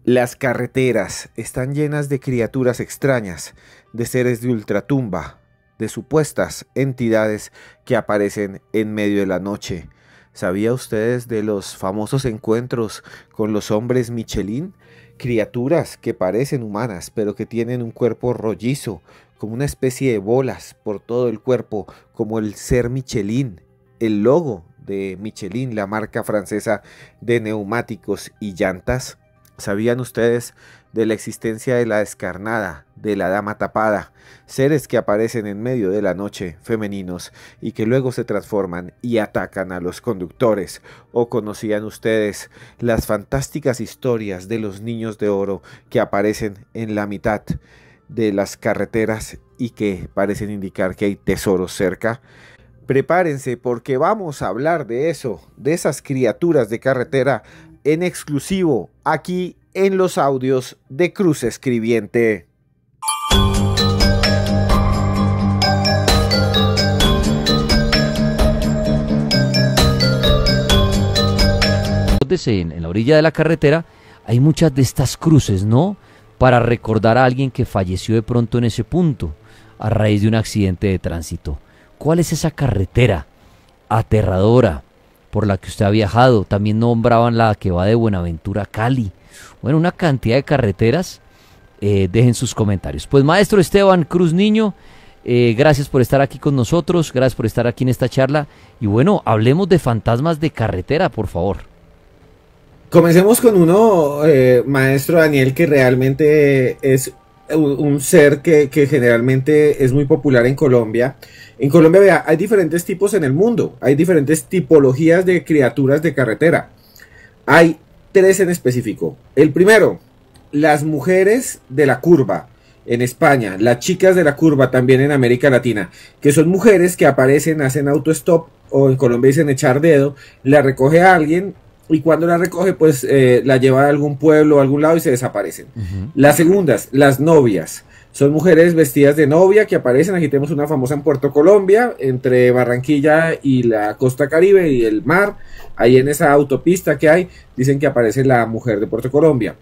Las carreteras están llenas de criaturas extrañas, de seres de ultratumba, de supuestas entidades que aparecen en medio de la noche. ¿Sabía ustedes de los famosos encuentros con los hombres Michelin? Criaturas que parecen humanas, pero que tienen un cuerpo rollizo, como una especie de bolas por todo el cuerpo, como el ser Michelin, el logo de Michelin, la marca francesa de neumáticos y llantas. ¿Sabían ustedes de la existencia de la descarnada, de la dama tapada? Seres que aparecen en medio de la noche, femeninos, y que luego se transforman y atacan a los conductores. ¿O conocían ustedes las fantásticas historias de los niños de oro que aparecen en la mitad de las carreteras y que parecen indicar que hay tesoros cerca? Prepárense porque vamos a hablar de eso, de esas criaturas de carretera en exclusivo aquí en los audios de Cruz Escribiente. En la orilla de la carretera hay muchas de estas cruces, ¿no? Para recordar a alguien que falleció de pronto en ese punto a raíz de un accidente de tránsito. ¿Cuál es esa carretera aterradora por la que usted ha viajado? También nombraban la que va de Buenaventura a Cali. Bueno, una cantidad de carreteras. Dejen sus comentarios. Pues maestro Esteban Cruz Niño, gracias por estar aquí con nosotros, gracias por estar aquí en esta charla. Y bueno, hablemos de fantasmas de carretera, por favor. Comencemos con uno, maestro Daniel, que realmente es un ser que generalmente es muy popular en Colombia. En Colombia, vea, hay diferentes tipos en el mundo, hay diferentes tipologías de criaturas de carretera. Hay tres en específico. El primero, las mujeres de la curva en España, las chicas de la curva también en América Latina, que son mujeres que aparecen, hacen autostop, o en Colombia dicen echar dedo, la recoge a alguien, y cuando la recoge, pues la lleva a algún pueblo o a algún lado y se desaparecen. Las segundas, las novias. Son mujeres vestidas de novia que aparecen. Aquí tenemos una famosa en Puerto Colombia, entre Barranquilla y la costa Caribe y el mar. Ahí en esa autopista que hay, dicen que aparece la mujer de Puerto Colombia.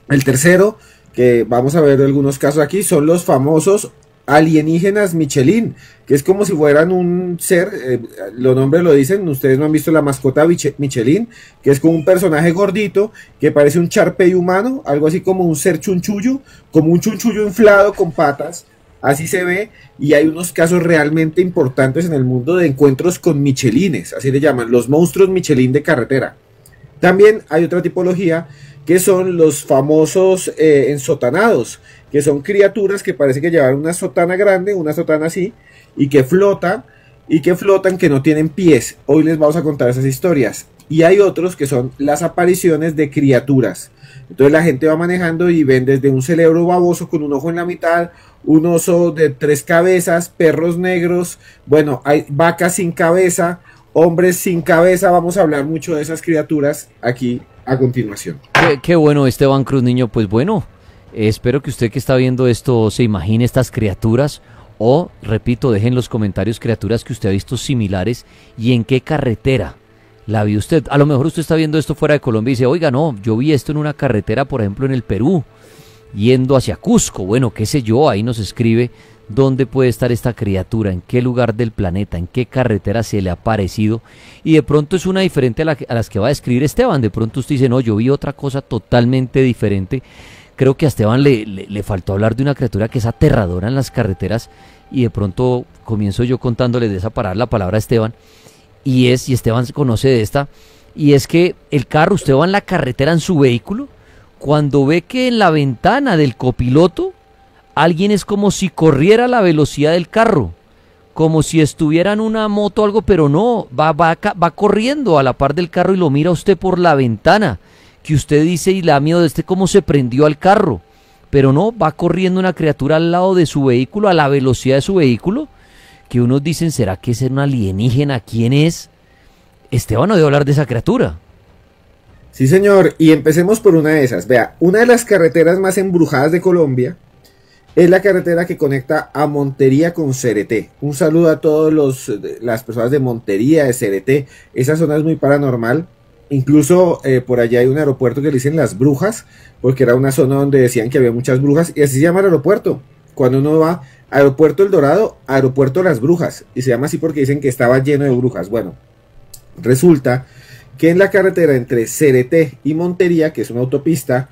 El tercero, que vamos a ver algunos casos aquí, son los famosos alienígenas Michelin, que es como si fueran un ser, los nombres lo dicen, ustedes no han visto la mascota Michelin, que es como un personaje gordito, que parece un Charpey humano, algo así como un ser chunchullo, como un chunchullo inflado con patas, así se ve, y hay unos casos realmente importantes en el mundo de encuentros con Michelines, así le llaman, los monstruos Michelin de carretera. También hay otra tipología, que son los famosos ensotanados, que son criaturas que parece que llevan una sotana grande, una sotana así, y que flotan, que no tienen pies. Hoy les vamos a contar esas historias. Y hay otros que son las apariciones de criaturas. Entonces la gente va manejando y ven desde un cerebro baboso con un ojo en la mitad, un oso de 3 cabezas, perros negros, bueno, hay vacas sin cabeza, hombres sin cabeza. Vamos a hablar mucho de esas criaturas aquí a continuación. Qué bueno, Esteban Cruz Niño. Pues bueno, espero que usted que está viendo esto se imagine estas criaturas, o repito, dejen en los comentarios criaturas que usted ha visto similares y en qué carretera la vio usted. A lo mejor usted está viendo esto fuera de Colombia y dice, oiga, no, yo vi esto en una carretera, por ejemplo, en el Perú, yendo hacia Cusco. Bueno, qué sé yo, ahí nos escribe dónde puede estar esta criatura, en qué lugar del planeta, en qué carretera se le ha parecido, y de pronto es una diferente a las que va a describir Esteban. De pronto usted dice, no, yo vi otra cosa totalmente diferente. Creo que a Esteban le faltó hablar de una criatura que es aterradora en las carreteras, y de pronto comienzo yo contándole de esa la palabra a Esteban, y Esteban se conoce de esta, y es que el carro, usted va en la carretera en su vehículo, cuando ve que en la ventana del copiloto alguien es como si corriera a la velocidad del carro, como si estuviera en una moto o algo, pero no, va corriendo a la par del carro y lo mira usted por la ventana, que usted dice y le da miedo de cómo se prendió al carro, pero no, va corriendo una criatura al lado de su vehículo, a la velocidad de su vehículo, que unos dicen, ¿será que es un alienígena? ¿Quién es? Esteban no debe hablar de esa criatura. Sí, señor, y empecemos por una de esas. Vea, una de las carreteras más embrujadas de Colombia es la carretera que conecta a Montería con Cereté. Un saludo a todas las personas de Montería, de Cereté. Esa zona es muy paranormal. Incluso por allá hay un aeropuerto que le dicen Las Brujas, porque era una zona donde decían que había muchas brujas, y así se llama el aeropuerto. Cuando uno va, Aeropuerto El Dorado, Aeropuerto Las Brujas, y se llama así porque dicen que estaba lleno de brujas. Bueno, resulta que en la carretera entre Cereté y Montería, que es una autopista,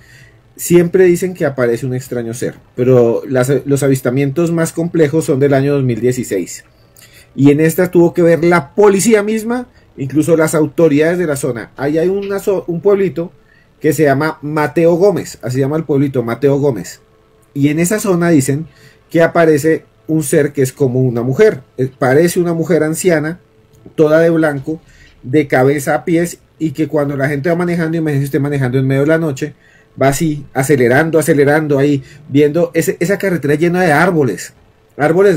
siempre dicen que aparece un extraño ser, pero los avistamientos más complejos son del año 2016. Y en esta tuvo que ver la policía misma, incluso las autoridades de la zona. Ahí hay un pueblito que se llama Mateo Gómez, así se llama el pueblito, Mateo Gómez. Y en esa zona dicen que aparece un ser que es como una mujer, parece una mujer anciana, toda de blanco, de cabeza a pies, y que cuando la gente va manejando, imagínense usted manejando en medio de la noche, va así, acelerando, acelerando ahí, viendo esa carretera llena de árboles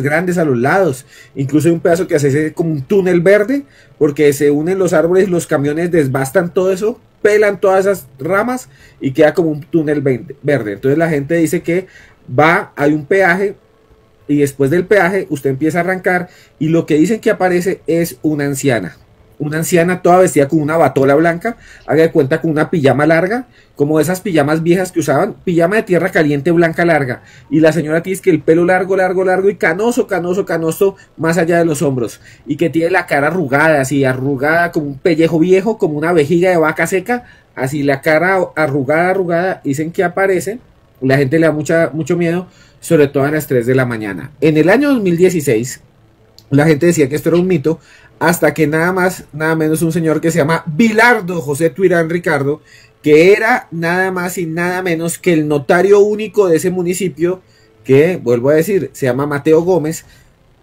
grandes a los lados, incluso hay un pedazo que hace como un túnel verde, porque se unen los árboles, los camiones desbastan todo eso, pelan todas esas ramas y queda como un túnel verde. Entonces la gente dice que hay un peaje, y después del peaje usted empieza a arrancar, y lo que dicen que aparece es una anciana toda vestida con una batola blanca, haga de cuenta con una pijama larga, como esas pijamas viejas que usaban, pijama de tierra caliente blanca larga, y la señora tiene que el pelo largo, largo, largo y canoso, canoso, canoso, más allá de los hombros, y que tiene la cara arrugada, así arrugada como un pellejo viejo, como una vejiga de vaca seca, así la cara arrugada, arrugada. Dicen que aparece, la gente le da mucho miedo, sobre todo a las 3 de la mañana. En el año 2016, la gente decía que esto era un mito, hasta que nada más, nada menos un señor que se llama Bilardo José Tuirán Ricardo, que era nada más y nada menos que el notario único de ese municipio, que, vuelvo a decir, se llama Mateo Gómez.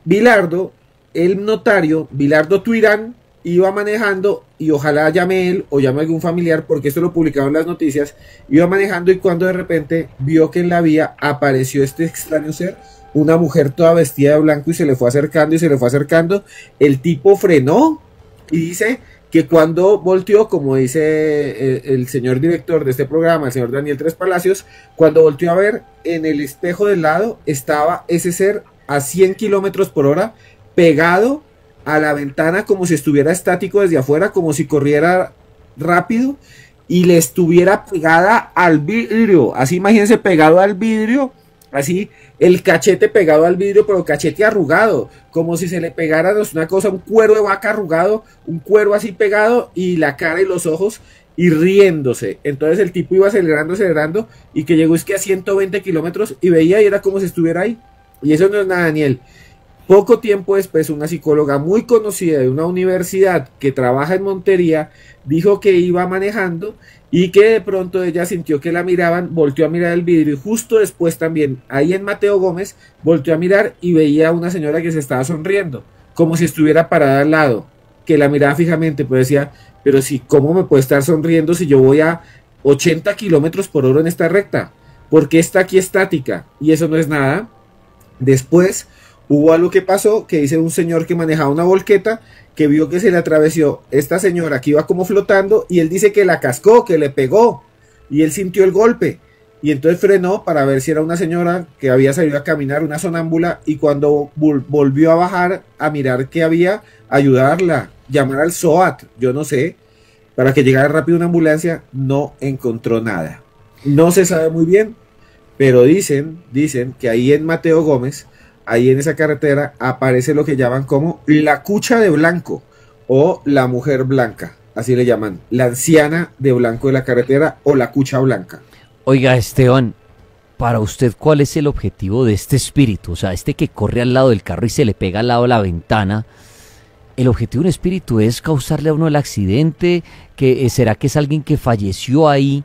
Bilardo, el notario, Bilardo Tuirán, iba manejando, y ojalá llame él o llame algún familiar, porque esto lo publicaron las noticias, iba manejando, y cuando de repente vio que en la vía apareció este extraño ser, una mujer toda vestida de blanco, y se le fue acercando y se le fue acercando. El tipo frenó, y dice que cuando volteó, como dice el señor director de este programa, el señor Daniel Tres Palacios, cuando volteó a ver, en el espejo del lado estaba ese ser a 100 kilómetros por hora, pegado a la ventana, como si estuviera estático desde afuera, como si corriera rápido, y le estuviera pegada al vidrio. Así, imagínense, pegado al vidrio, así, el cachete pegado al vidrio, pero cachete arrugado, como si se le pegara una cosa, un cuero de vaca arrugado, un cuero así pegado, y la cara y los ojos, y riéndose. Entonces el tipo iba acelerando, acelerando, y que llegó es que a 120 kilómetros, y veía y era como si estuviera ahí. Y eso no es nada, Daniel. Poco tiempo después, una psicóloga muy conocida de una universidad que trabaja en Montería dijo que iba manejando, y que de pronto ella sintió que la miraban, volteó a mirar el vidrio, y justo después también, ahí en Mateo Gómez, volteó a mirar y veía a una señora que se estaba sonriendo, como si estuviera parada al lado, que la miraba fijamente, pero decía, pero si, ¿cómo me puede estar sonriendo si yo voy a 80 kilómetros por hora en esta recta? ¿Por qué está aquí estática? Y eso no es nada. Después hubo algo que pasó, que dice un señor que manejaba una volqueta, que vio que se le atravesó esta señora que iba como flotando, y él dice que la cascó, que le pegó, y él sintió el golpe, y entonces frenó para ver si era una señora que había salido a caminar, una sonámbula, y cuando volvió a bajar a mirar qué había, ayudarla, llamar al SOAT, yo no sé, para que llegara rápido una ambulancia, no encontró nada. No se sabe muy bien, pero dicen que ahí en Mateo Gómez, ahí en esa carretera, aparece lo que llaman como la cucha de blanco, o la mujer blanca, así le llaman, la anciana de blanco de la carretera, o la cucha blanca. Oiga, Esteban, para usted, ¿cuál es el objetivo de este espíritu? O sea, este que corre al lado del carro y se le pega al lado de la ventana. ¿El objetivo de un espíritu es causarle a uno el accidente? ¿Será que es alguien que falleció ahí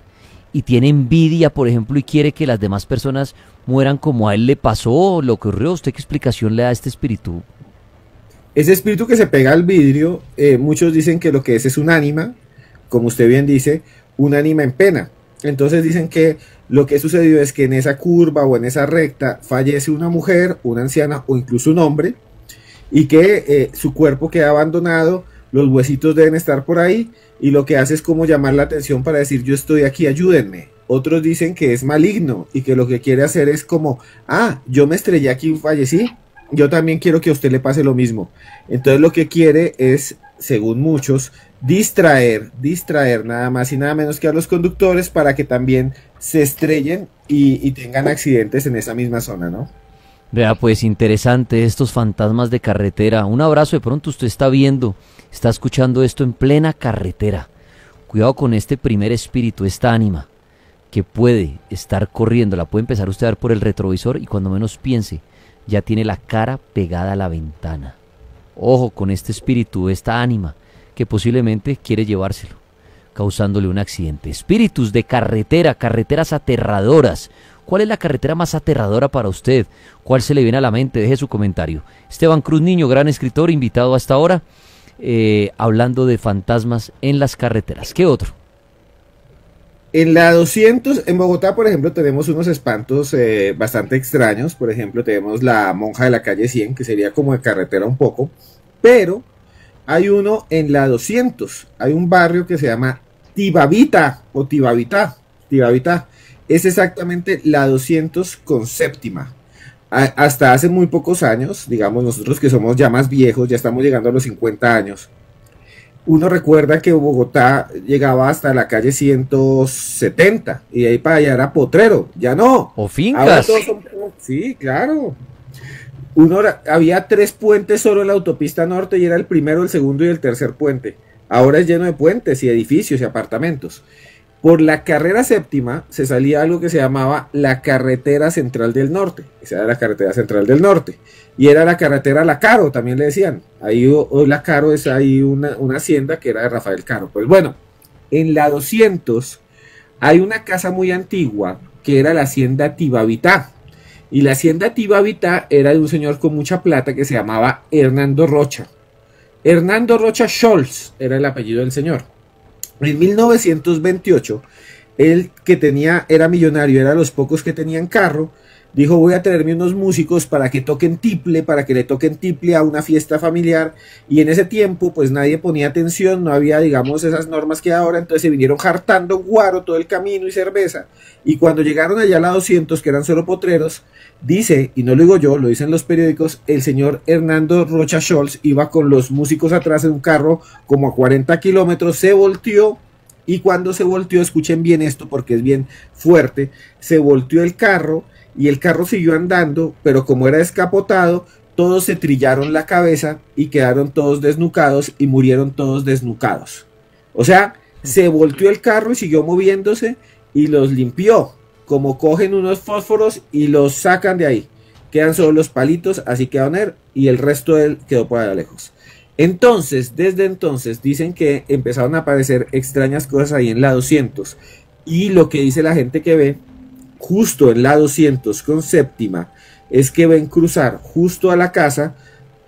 y tiene envidia, por ejemplo, y quiere que las demás personas mueran como a él le pasó, lo que ocurrió? ¿Usted qué explicación le da a este espíritu? Ese espíritu que se pega al vidrio, muchos dicen que lo que es un ánima, como usted bien dice, un ánima en pena. Entonces dicen que lo que sucedió es que en esa curva o en esa recta fallece una mujer, una anciana o incluso un hombre, y que su cuerpo queda abandonado, los huesitos deben estar por ahí, y lo que hace es como llamar la atención para decir, yo estoy aquí, ayúdenme. Otros dicen que es maligno y que lo que quiere hacer es como, yo me estrellé aquí y fallecí, yo también quiero que a usted le pase lo mismo. Entonces lo que quiere es según muchos, distraer nada más y nada menos que a los conductores para que también se estrellen y tengan accidentes en esa misma zona, ¿no? Vea, pues interesante estos fantasmas de carretera. Un abrazo, de pronto usted está viendo, está escuchando esto en plena carretera. Cuidado con este primer espíritu, esta ánima, que puede estar corriendo, la puede empezar usted a ver por el retrovisor y cuando menos piense, ya tiene la cara pegada a la ventana. Ojo con este espíritu, esta ánima, que posiblemente quiere llevárselo, causándole un accidente. Espíritus de carretera, carreteras aterradoras. ¿Cuál es la carretera más aterradora para usted? ¿Cuál se le viene a la mente? Deje su comentario. Esteban Cruz Niño, gran escritor, invitado hasta ahora, hablando de fantasmas en las carreteras. ¿Qué otro? En la 200, en Bogotá, por ejemplo, tenemos unos espantos bastante extraños. Por ejemplo, tenemos la monja de la calle 100, que sería como de carretera un poco. Pero hay uno en la 200. Hay un barrio que se llama Tibavita o Tibavita. Tibavita. Es exactamente la 200 con séptima. Hasta hace muy pocos años, digamos nosotros que somos ya más viejos, ya estamos llegando a los 50 años. Uno recuerda que Bogotá llegaba hasta la calle 170 y de ahí para allá era potrero, ya no. O fincas. Sí, claro. Había 3 puentes solo en la autopista norte y era el primero, el segundo y el tercer puente. Ahora es lleno de puentes y edificios y apartamentos. Por la carrera séptima se salía algo que se llamaba la carretera central del norte. Esa era la carretera central del norte. Y era la carretera La Caro, también le decían. Ahí hoy La Caro es ahí una hacienda que era de Rafael Caro. Pues bueno, en la 200 hay una casa muy antigua que era la hacienda Tibavita. Y la hacienda Tibavita era de un señor con mucha plata que se llamaba Hernando Rocha. Hernando Rocha Scholz era el apellido del señor. En 1928, él que era millonario, era de los pocos que tenían carro, dijo: voy a traerme unos músicos para que le toquen tiple a una fiesta familiar. Y en ese tiempo pues nadie ponía atención, no había, digamos, esas normas que ahora. Entonces se vinieron jartando guaro todo el camino y cerveza, y cuando llegaron allá a la 200, que eran solo potreros, dice, y no lo digo yo, lo dicen los periódicos, el señor Hernando Rocha Scholz iba con los músicos atrás en un carro como a 40 kilómetros, se volteó. Y cuando se volteó, escuchen bien esto porque es bien fuerte, se volteó el carro y el carro siguió andando, pero como era descapotado, todos se trillaron la cabeza y quedaron todos desnucados y murieron todos desnucados. O sea, se volteó el carro y siguió moviéndose y los limpió, como cogen unos fósforos y los sacan de ahí. Quedan solo los palitos, así quedaron él, y el resto de él quedó por allá lejos. Entonces, desde entonces, dicen que empezaron a aparecer extrañas cosas ahí en la 200. Y lo que dice la gente que ve justo en la 200 con séptima es que ven cruzar justo a la casa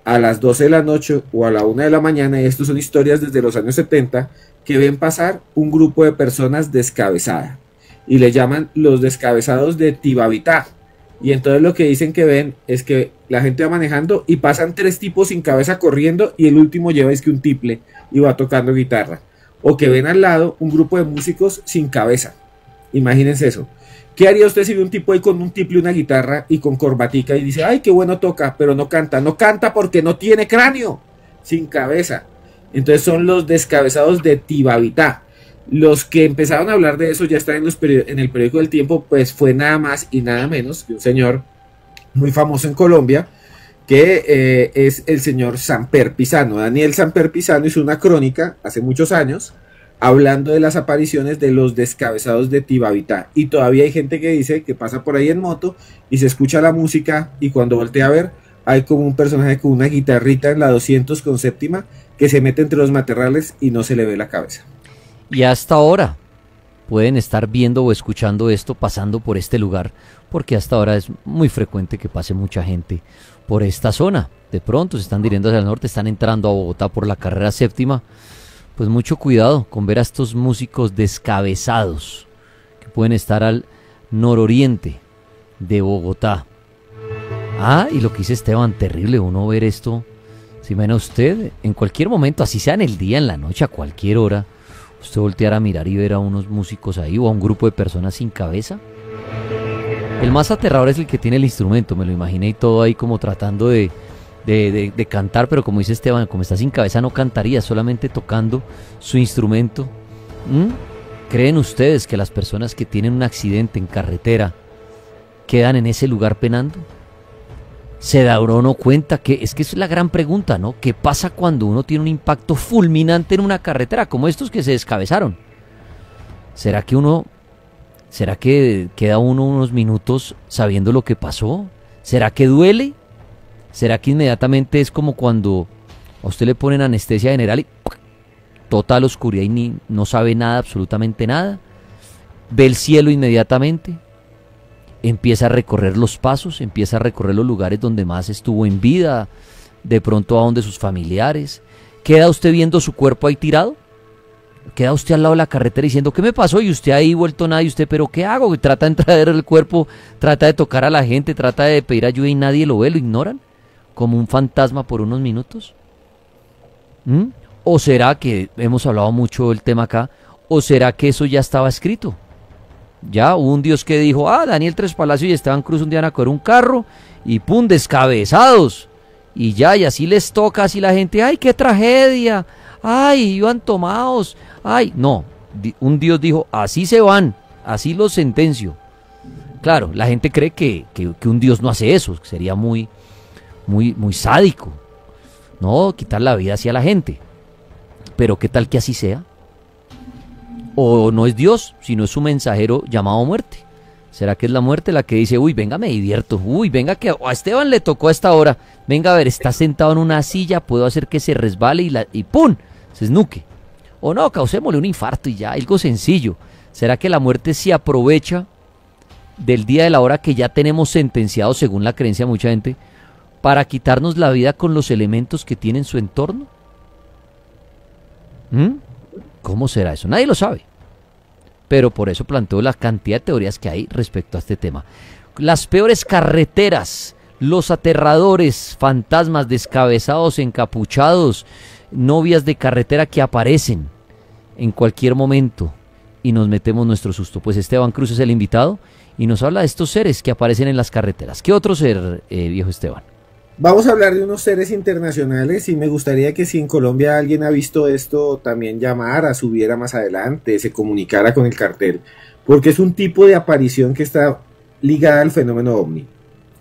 a las 12 de la noche o a la 1 de la mañana, y estas son historias desde los años 70, que ven pasar un grupo de personas descabezadas. Y le llaman los descabezados de Tibavita. Y entonces lo que dicen que ven es que la gente va manejando y pasan 3 tipos sin cabeza corriendo y el último lleva es que un tiple y va tocando guitarra. O que ven al lado un grupo de músicos sin cabeza. Imagínense eso. ¿Qué haría usted si ve un tipo ahí con un tiple y una guitarra y con corbatica y dice: ay, qué bueno toca, pero no canta? No canta porque no tiene cráneo, sin cabeza. Entonces son los descabezados de Tibavita. Los que empezaron a hablar de eso ya están en el periódico del Tiempo, pues fue nada más y nada menos que un señor muy famoso en Colombia, que es el señor Samper Pisano. Daniel Samper Pisano hizo una crónica hace muchos años hablando de las apariciones de los descabezados de Tibavita, y todavía hay gente que dice que pasa por ahí en moto y se escucha la música y cuando voltea a ver hay como un personaje con una guitarrita en la 200 con séptima que se mete entre los matorrales y no se le ve la cabeza. Y hasta ahora pueden estar viendo o escuchando esto pasando por este lugar, porque hasta ahora es muy frecuente que pase mucha gente por esta zona. De pronto se están dirigiendo hacia el norte, están entrando a Bogotá por la carrera séptima. Pues mucho cuidado con ver a estos músicos descabezados que pueden estar al nororiente de Bogotá. Ah, y lo que dice Esteban, terrible uno ver esto. Si imagina usted, en cualquier momento, así sea en el día, en la noche, a cualquier hora, usted voltear a mirar y ver a unos músicos ahí o a un grupo de personas sin cabeza. El más aterrador es el que tiene el instrumento, me lo imaginé y todo ahí como tratando de de cantar, pero como dice Esteban, como está sin cabeza no cantaría, solamente tocando su instrumento. ¿Creen ustedes que las personas que tienen un accidente en carretera quedan en ese lugar penando? ¿Se da uno cuenta que es la gran pregunta, ¿no? ¿Qué pasa cuando uno tiene un impacto fulminante en una carretera como estos que se descabezaron? ¿Será que queda uno unos minutos sabiendo lo que pasó? ¿Será que duele? ¿Será que inmediatamente es como cuando a usted le ponen anestesia general y total oscuridad y no sabe nada, absolutamente nada? Ve el cielo inmediatamente, empieza a recorrer los pasos, empieza a recorrer los lugares donde más estuvo en vida, de pronto a donde sus familiares. ¿Queda usted viendo su cuerpo ahí tirado? ¿Queda usted al lado de la carretera diciendo ¿qué me pasó? Y usted ahí vuelto nada, y usted ¿pero qué hago? Y trata de traer el cuerpo, trata de tocar a la gente, trata de pedir ayuda y nadie lo ve, lo ignoran como un fantasma por unos minutos. ¿O será que, hemos hablado mucho del tema acá, o será que eso ya estaba escrito? Ya hubo un Dios que dijo, Daniel Tres Palacios y Esteban Cruz un día van a coger un carro y pum, descabezados. Y ya, y así les toca, así la gente, ¡ay, qué tragedia! ¡Ay, iban tomados! ¡Ay! No, un Dios dijo, así se van, así los sentencio. Claro, la gente cree que un Dios no hace eso, sería muy sádico, ¿no? Quitar la vida así a la gente. Pero ¿qué tal que así sea? O no es Dios, sino es su mensajero llamado muerte. ¿Será que es la muerte la que dice, uy, venga, me divierto, uy, venga, que a Esteban le tocó a esta hora, venga a ver, está sentado en una silla, puedo hacer que se resbale y ¡pum!, se esnuque? O no, causémosle un infarto y ya, algo sencillo. ¿Será que la muerte se aprovecha del día de la hora que ya tenemos sentenciado, según la creencia de mucha gente, para quitarnos la vida con los elementos que tiene en su entorno? ¿Cómo será eso? Nadie lo sabe. Pero por eso planteo la cantidad de teorías que hay respecto a este tema. Las peores carreteras, los aterradores fantasmas descabezados, encapuchados, novias de carretera que aparecen en cualquier momento y nos metemos nuestro susto. Pues Esteban Cruz es el invitado y nos habla de estos seres que aparecen en las carreteras. ¿Qué otro ser, viejo Esteban? Vamos a hablar de unos seres internacionales y me gustaría que si en Colombia alguien ha visto esto, también llamara, subiera más adelante, se comunicara con el cartel, porque es un tipo de aparición que está ligada al fenómeno ovni.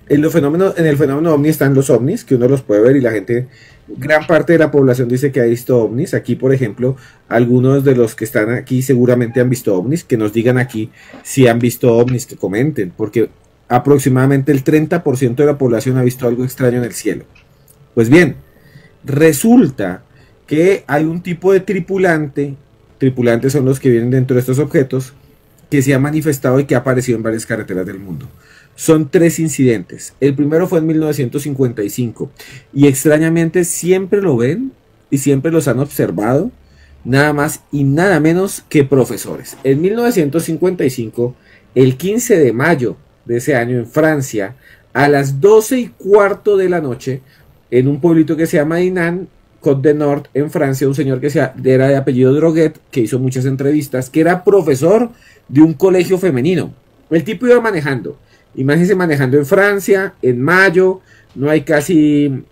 En el fenómeno ovni están los ovnis, que uno los puede ver y la gente, gran parte de la población dice que ha visto ovnis. Aquí, por ejemplo, algunos de los que están aquí seguramente han visto ovnis, que nos digan aquí si han visto ovnis, que comenten, porque aproximadamente el 30% de la población ha visto algo extraño en el cielo. Pues bien, resulta que hay un tipo de tripulantes son los que vienen dentro de estos objetos, que se ha manifestado y que ha aparecido en varias carreteras del mundo. Son 3 incidentes. El primero fue en 1955 y extrañamente siempre lo ven y siempre los han observado, nada más y nada menos que profesores. En 1955, el 15 de mayo de ese año, en Francia, a las 12:15 de la noche, en un pueblito que se llama Dinan, Côte de Nord, en Francia, un señor que era de apellido Droguet, que hizo muchas entrevistas, que era profesor de un colegio femenino. El tipo iba manejando, imagínense, manejando en Francia, en mayo, no hay casi,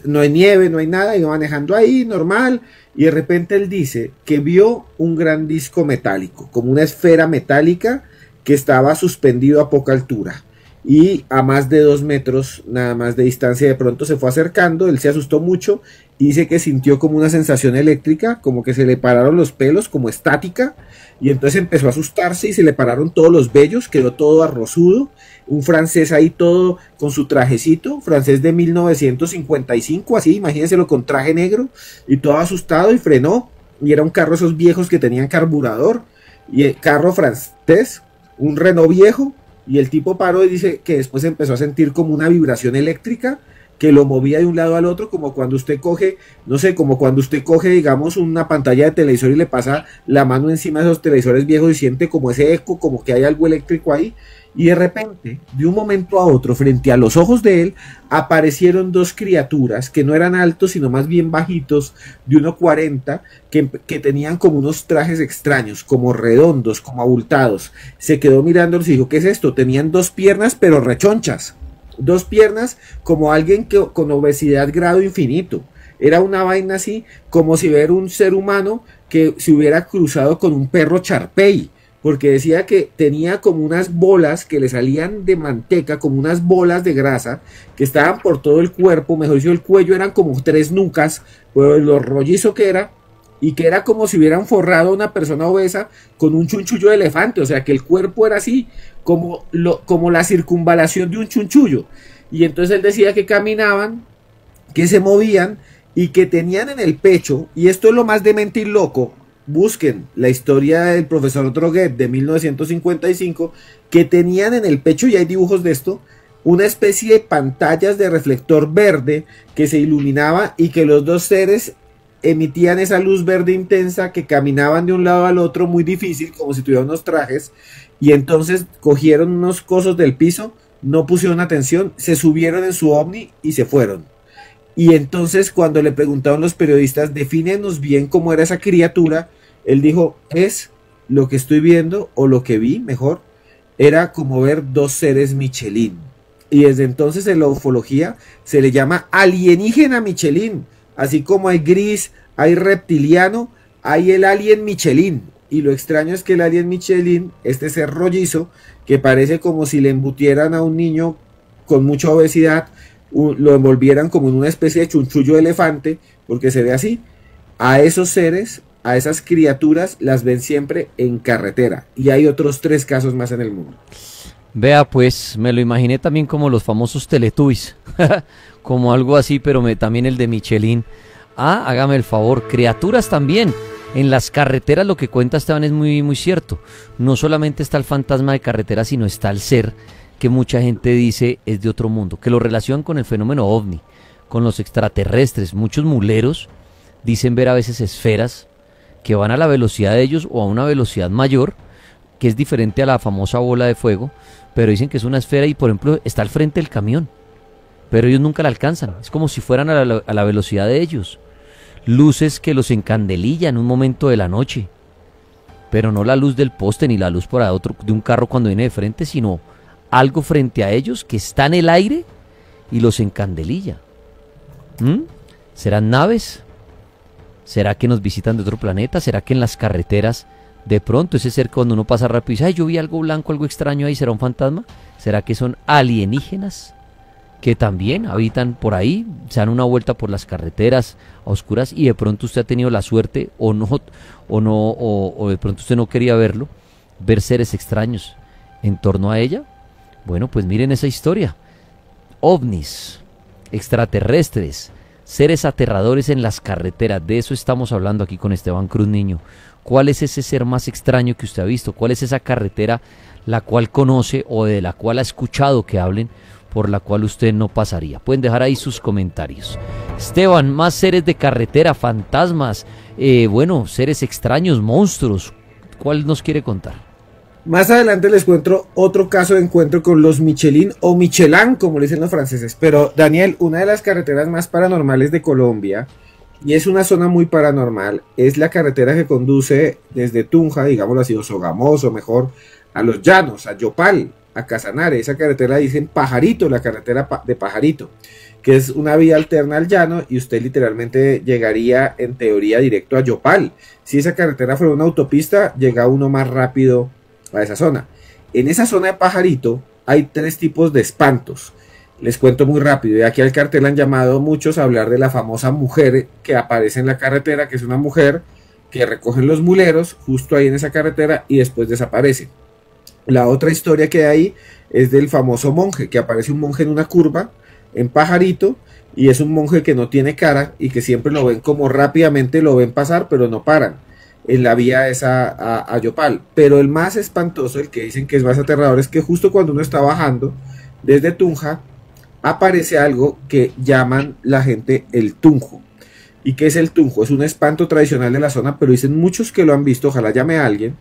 no hay nieve, no hay nada, iba manejando ahí, normal, y de repente él dice que vio un gran disco metálico, como una esfera metálica, que estaba suspendido a poca altura y a más de 2 metros nada más de distancia. De pronto se fue acercando, él se asustó mucho y dice que sintió como una sensación eléctrica, como que se le pararon los pelos, como estática, y entonces empezó a asustarse y se le pararon todos los vellos, quedó todo arrozudo, un francés ahí todo con su trajecito, francés de 1955, así, imagínenselo con traje negro y todo asustado, y frenó, y era un carro esos viejos que tenían carburador, y el carro francés, un Renault viejo, y el tipo paró y dice que después empezó a sentir como una vibración eléctrica que lo movía de un lado al otro, como cuando usted coge, no sé, como cuando usted coge, digamos, una pantalla de televisor y le pasa la mano encima de esos televisores viejos y siente como ese eco, como que hay algo eléctrico ahí, y de repente, de un momento a otro, frente a los ojos de él, aparecieron 2 criaturas que no eran altos, sino más bien bajitos, de 1,40, que tenían como unos trajes extraños, como redondos, como abultados. Se quedó mirándolos y dijo, ¿qué es esto? Tenían 2 piernas, pero rechonchas. 2 piernas como alguien que, con obesidad grado infinito. Era una vaina así, como si ver un ser humano que se hubiera cruzado con un perro Charpey, porque decía que tenía como unas bolas que le salían de manteca, como unas bolas de grasa, que estaban por todo el cuerpo, mejor dicho, el cuello eran como 3 nucas, por lo rollizo que era, y que era como si hubieran forrado a una persona obesa con un chunchullo de elefante, o sea que el cuerpo era así, como la circunvalación de un chunchullo. Y entonces él decía que caminaban, que se movían, y que tenían en el pecho, y esto es lo más demente y loco, busquen la historia del profesor Droguet de 1955, que tenían en el pecho, y hay dibujos de esto, una especie de pantallas de reflector verde que se iluminaba y que los 2 seres emitían esa luz verde intensa, que caminaban de un lado al otro muy difícil, como si tuvieran unos trajes, y entonces cogieron unos cosos del piso, no pusieron atención, se subieron en su ovni y se fueron. Y entonces cuando le preguntaron los periodistas, defínenos bien cómo era esa criatura, él dijo, es lo que estoy viendo, o lo que vi, mejor, era como ver 2 seres Michelin. Y desde entonces en la ufología se le llama alienígena Michelin, así como hay gris, hay reptiliano, hay el alien Michelin. Y lo extraño es que el alien Michelin, este ser rollizo, que parece como si le embutieran a un niño con mucha obesidad, lo envolvieran como en una especie de chunchullo de elefante, porque se ve así. A esos seres, a esas criaturas, las ven siempre en carretera. Y hay otros 3 casos más en el mundo. Vea, pues me lo imaginé también como los famosos Teletubbies, como algo así, pero también el de Michelin. Ah, hágame el favor, criaturas también. En las carreteras lo que cuenta Esteban es muy, muy cierto. No solamente está el fantasma de carretera, sino está el ser que mucha gente dice es de otro mundo, que lo relacionan con el fenómeno ovni, con los extraterrestres. Muchos muleros dicen ver a veces esferas que van a la velocidad de ellos o a una velocidad mayor, que es diferente a la famosa bola de fuego, pero dicen que es una esfera y, por ejemplo, está al frente del camión, pero ellos nunca la alcanzan, es como si fueran a la velocidad de ellos. Luces que los encandelillan en un momento de la noche, pero no la luz del poste ni la luz por otro de un carro cuando viene de frente, sino algo frente a ellos que está en el aire y los encandelilla. ¿Serán naves? ¿Será que nos visitan de otro planeta? ¿Será que en las carreteras de pronto ese ser, cuando uno pasa rápido y dice, ay, yo vi algo blanco, algo extraño ahí, ¿será un fantasma? ¿Será que son alienígenas que también habitan por ahí, se dan una vuelta por las carreteras a oscuras y de pronto usted ha tenido la suerte o de pronto usted no quería verlo, ver seres extraños en torno a ella? Bueno, pues miren esa historia. OVNIs, extraterrestres, seres aterradores en las carreteras, de eso estamos hablando aquí con Esteban Cruz Niño. ¿Cuál es ese ser más extraño que usted ha visto? ¿Cuál es esa carretera la cual conoce o de la cual ha escuchado que hablen, por la cual usted no pasaría? Pueden dejar ahí sus comentarios. Esteban, más seres de carretera, fantasmas, seres extraños, monstruos, ¿cuál nos quiere contar? Más adelante les cuento otro caso de encuentro con los Michelin o Michelin, como le dicen los franceses. Pero Daniel, una de las carreteras más paranormales de Colombia, y es una zona muy paranormal, es la carretera que conduce desde Tunja, digámoslo así, o Sogamoso, mejor, a Los Llanos, a Yopal, a Casanare. Esa carretera dicen Pajarito, la carretera de Pajarito, que es una vía alterna al llano, y usted literalmente llegaría en teoría directo a Yopal. Si esa carretera fuera una autopista, llega uno más rápido a esa zona. En esa zona de Pajarito hay 3 tipos de espantos. Les cuento muy rápido, y aquí al cartel han llamado muchos a hablar de la famosa mujer que aparece en la carretera, que es una mujer que recogen los muleros justo ahí en esa carretera y después desaparece. La otra historia que hay ahí es del famoso monje, que aparece un monje en una curva en Pajarito, y es un monje que no tiene cara y que siempre lo ven como rápidamente, lo ven pasar, pero no paran en la vía esa a Yopal. Pero el más espantoso, el que dicen que es más aterrador, es que justo cuando uno está bajando desde Tunja, aparece algo que llaman la gente el tunjo. ¿Y qué es el tunjo? Es un espanto tradicional de la zona, pero dicen muchos que lo han visto, ojalá llame a alguien.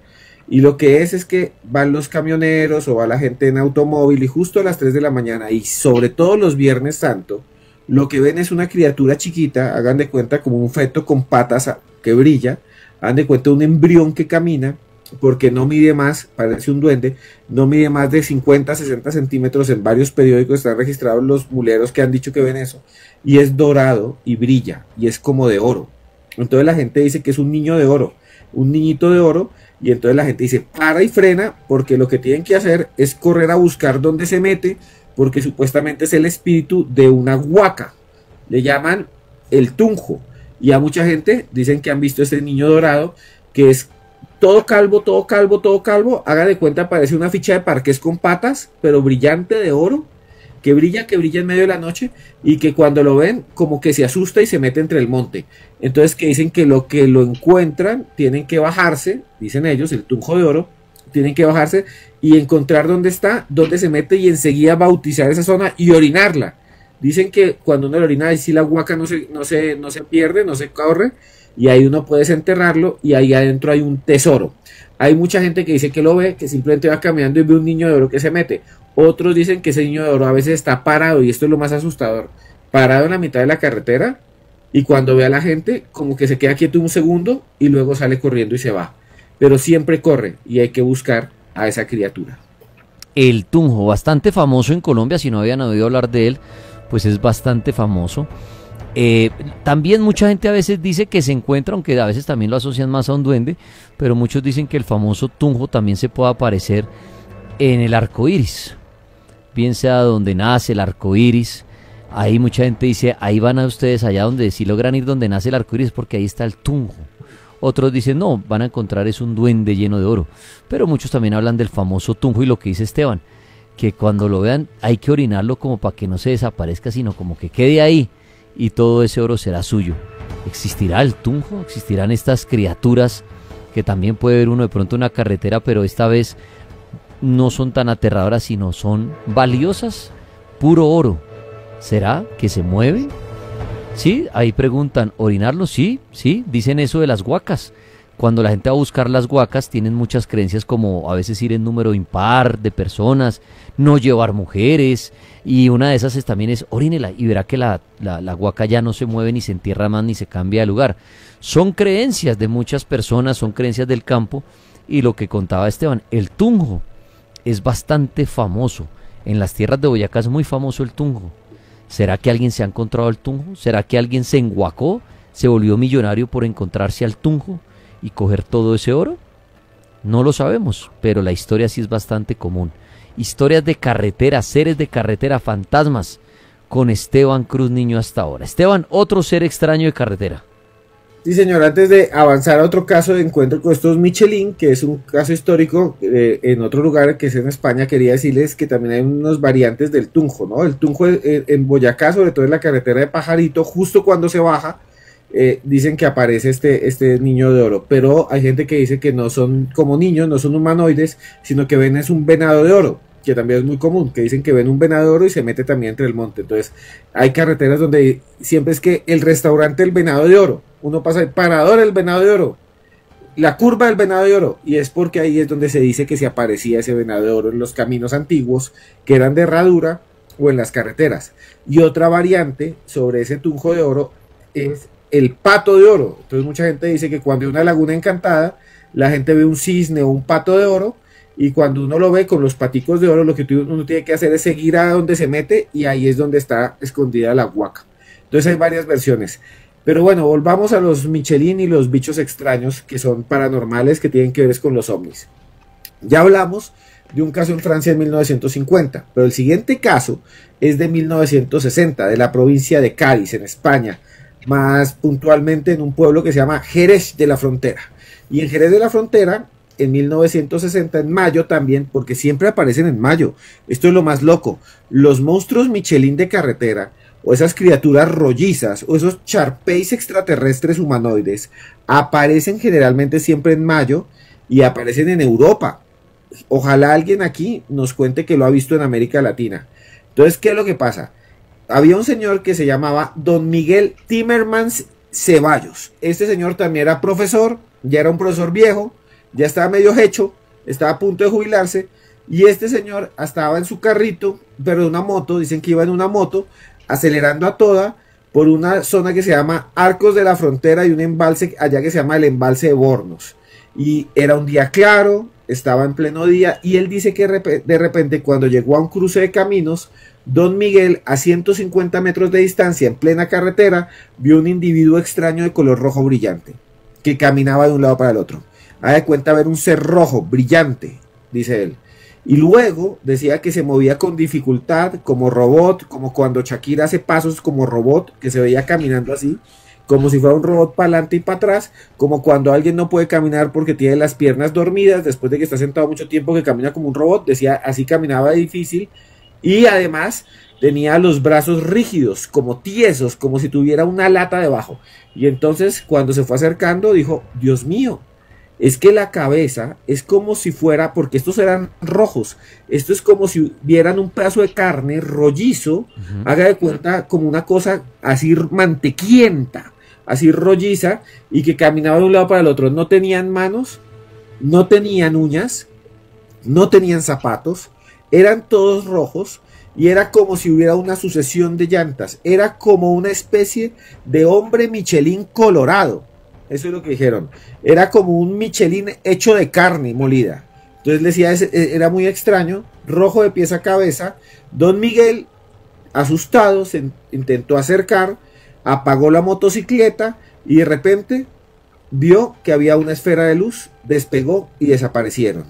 Y lo que es que van los camioneros o va la gente en automóvil, y justo a las 3 de la mañana, y sobre todo los Viernes Santo, lo que ven es una criatura chiquita, hagan de cuenta como un feto con patas que brilla, hagan de cuenta un embrión que camina, porque no mide más, parece un duende, no mide más de 50, 60 centímetros. En varios periódicos están registrados los muleros que han dicho que ven eso, y es dorado y brilla, y es como de oro. Entonces la gente dice que es un niño de oro, un niñito de oro, y entonces la gente dice, para y frena, porque lo que tienen que hacer es correr a buscar dónde se mete, porque supuestamente es el espíritu de una huaca, le llaman el tunjo, y a mucha gente dicen que han visto este niño dorado, que es todo calvo, todo calvo, todo calvo. Haga de cuenta, parece una ficha de parqués con patas, pero brillante de oro, que brilla en medio de la noche, y que cuando lo ven, como que se asusta y se mete entre el monte. Entonces que dicen que lo encuentran, tienen que bajarse, dicen ellos, el tunjo de oro, tienen que bajarse y encontrar dónde está, dónde se mete, y enseguida bautizar esa zona y orinarla. Dicen que cuando uno la orina, ahí sí la huaca no se pierde, no se corre, y ahí uno puede desenterrarlo, y ahí adentro hay un tesoro. Hay mucha gente que dice que lo ve, que simplemente va caminando y ve un niño de oro que se mete. Otros dicen que ese niño de oro a veces está parado, y esto es lo más asustador, parado en la mitad de la carretera, y cuando ve a la gente, como que se queda quieto un segundo, y luego sale corriendo y se va. Pero siempre corre, y hay que buscar a esa criatura. El tunjo, bastante famoso en Colombia, si no habían oído hablar de él, pues es bastante famoso. También mucha gente a veces dice que se encuentra, aunque a veces también lo asocian más a un duende, pero muchos dicen que el famoso tunjo también se puede aparecer en el arco iris, bien sea donde nace el arco iris. Ahí mucha gente dice, ahí van a ustedes allá donde sí logran ir donde nace el arco iris, porque ahí está el tunjo. Otros dicen, no, van a encontrar es un duende lleno de oro. Pero muchos también hablan del famoso tunjo, y lo que dice Esteban, que cuando lo vean hay que orinarlo como para que no se desaparezca, sino como que quede ahí, y todo ese oro será suyo. ¿Existirá el tunjo? ¿Existirán estas criaturas que también puede ver uno de pronto en una carretera, pero esta vez no son tan aterradoras, sino son valiosas? Puro oro. ¿Será que se mueven? Sí, ahí preguntan, ¿orinarlo? Sí, dicen eso de las huacas. Cuando la gente va a buscar las huacas, tienen muchas creencias, como a veces ir en número impar de personas, no llevar mujeres, y una de esas también es orínela, y verá que la huaca ya no se mueve, ni se entierra más, ni se cambia de lugar. Son creencias de muchas personas, son creencias del campo, y lo que contaba Esteban, el tunjo es bastante famoso. En las tierras de Boyacá es muy famoso el tunjo. ¿Será que alguien se ha encontrado el tunjo? ¿Será que alguien se enguacó, se volvió millonario por encontrarse al tunjo y coger todo ese oro? No lo sabemos, pero la historia sí es bastante común. Historias de carretera, seres de carretera, fantasmas, con Esteban Cruz Niño hasta ahora. Esteban, otro ser extraño de carretera. Sí, señor, antes de avanzar a otro caso de encuentro con estos Michelin, que es un caso histórico en otro lugar que es en España, quería decirles que también hay unos variantes del tunjo, ¿no? El tunjo en Boyacá, sobre todo en la carretera de Pajarito, justo cuando se baja, dicen que aparece este niño de oro, pero hay gente que dice que no son como niños, no son humanoides, sino que ven es un venado de oro, que también es muy común, que dicen que ven un venado de oro y se mete también entre el monte. Entonces hay carreteras donde siempre es que el restaurante del venado de oro, uno pasa el parador del venado de oro, la curva del venado de oro, y es porque ahí es donde se dice que se aparecía ese venado de oro en los caminos antiguos que eran de herradura o en las carreteras. Y otra variante sobre ese tunjo de oro es el pato de oro. Entonces mucha gente dice que cuando hay una laguna encantada, la gente ve un cisne o un pato de oro, y cuando uno lo ve con los paticos de oro, lo que uno tiene que hacer es seguir a donde se mete, y ahí es donde está escondida la huaca. Entonces hay varias versiones. Pero bueno, volvamos a los Michelin y los bichos extraños que son paranormales, que tienen que ver con los ovnis. Ya hablamos de un caso en Francia en 1950, pero el siguiente caso es de 1960, de la provincia de Cádiz, en España, más puntualmente en un pueblo que se llama Jerez de la Frontera. Y en Jerez de la Frontera, en 1960, en mayo también, porque siempre aparecen en mayo, esto es lo más loco, los monstruos Michelin de carretera, o esas criaturas rollizas, o esos charpeis extraterrestres humanoides, aparecen generalmente siempre en mayo, y aparecen en Europa. Ojalá alguien aquí nos cuente que lo ha visto en América Latina. Entonces, ¿qué es lo que pasa? Había un señor que se llamaba Don Miguel Timmermans Ceballos. Este señor también era profesor, ya era un profesor viejo, ya estaba medio hecho, estaba a punto de jubilarse, y este señor estaba en su carrito, pero de una moto, dicen que iba en una moto, acelerando a toda por una zona que se llama Arcos de la Frontera, y un embalse allá que se llama el embalse de Bornos. y era un día claro, estaba en pleno día, y él dice que de repente cuando llegó a un cruce de caminos, don Miguel, a 150 metros de distancia, en plena carretera, vio un individuo extraño de color rojo brillante, que caminaba de un lado para el otro. Haga de cuenta ver un ser rojo, brillante, dice él. Y luego decía que se movía con dificultad, como robot, como cuando Shakira hace pasos como robot, que se veía caminando así, como si fuera un robot para adelante y para atrás, como cuando alguien no puede caminar porque tiene las piernas dormidas, después de que está sentado mucho tiempo, que camina como un robot, decía, así caminaba difícil, y además tenía los brazos rígidos, como tiesos, como si tuviera una lata debajo. Y entonces cuando se fue acercando dijo, Dios mío, es que la cabeza es como si fuera, porque estos eran rojos, esto es como si vieran un pedazo de carne rollizo, haga de cuenta como una cosa así mantequienta, así rolliza, y que caminaba de un lado para el otro. No tenían manos, no tenían uñas, no tenían zapatos, eran todos rojos, y era como si hubiera una sucesión de llantas, era como una especie de hombre Michelin colorado. Eso es lo que dijeron. Era como un Michelin hecho de carne molida. Entonces le decía, era muy extraño, rojo de pies a cabeza. Don Miguel, asustado, se intentó acercar, apagó la motocicleta y de repente vio que había una esfera de luz, despegó y desaparecieron.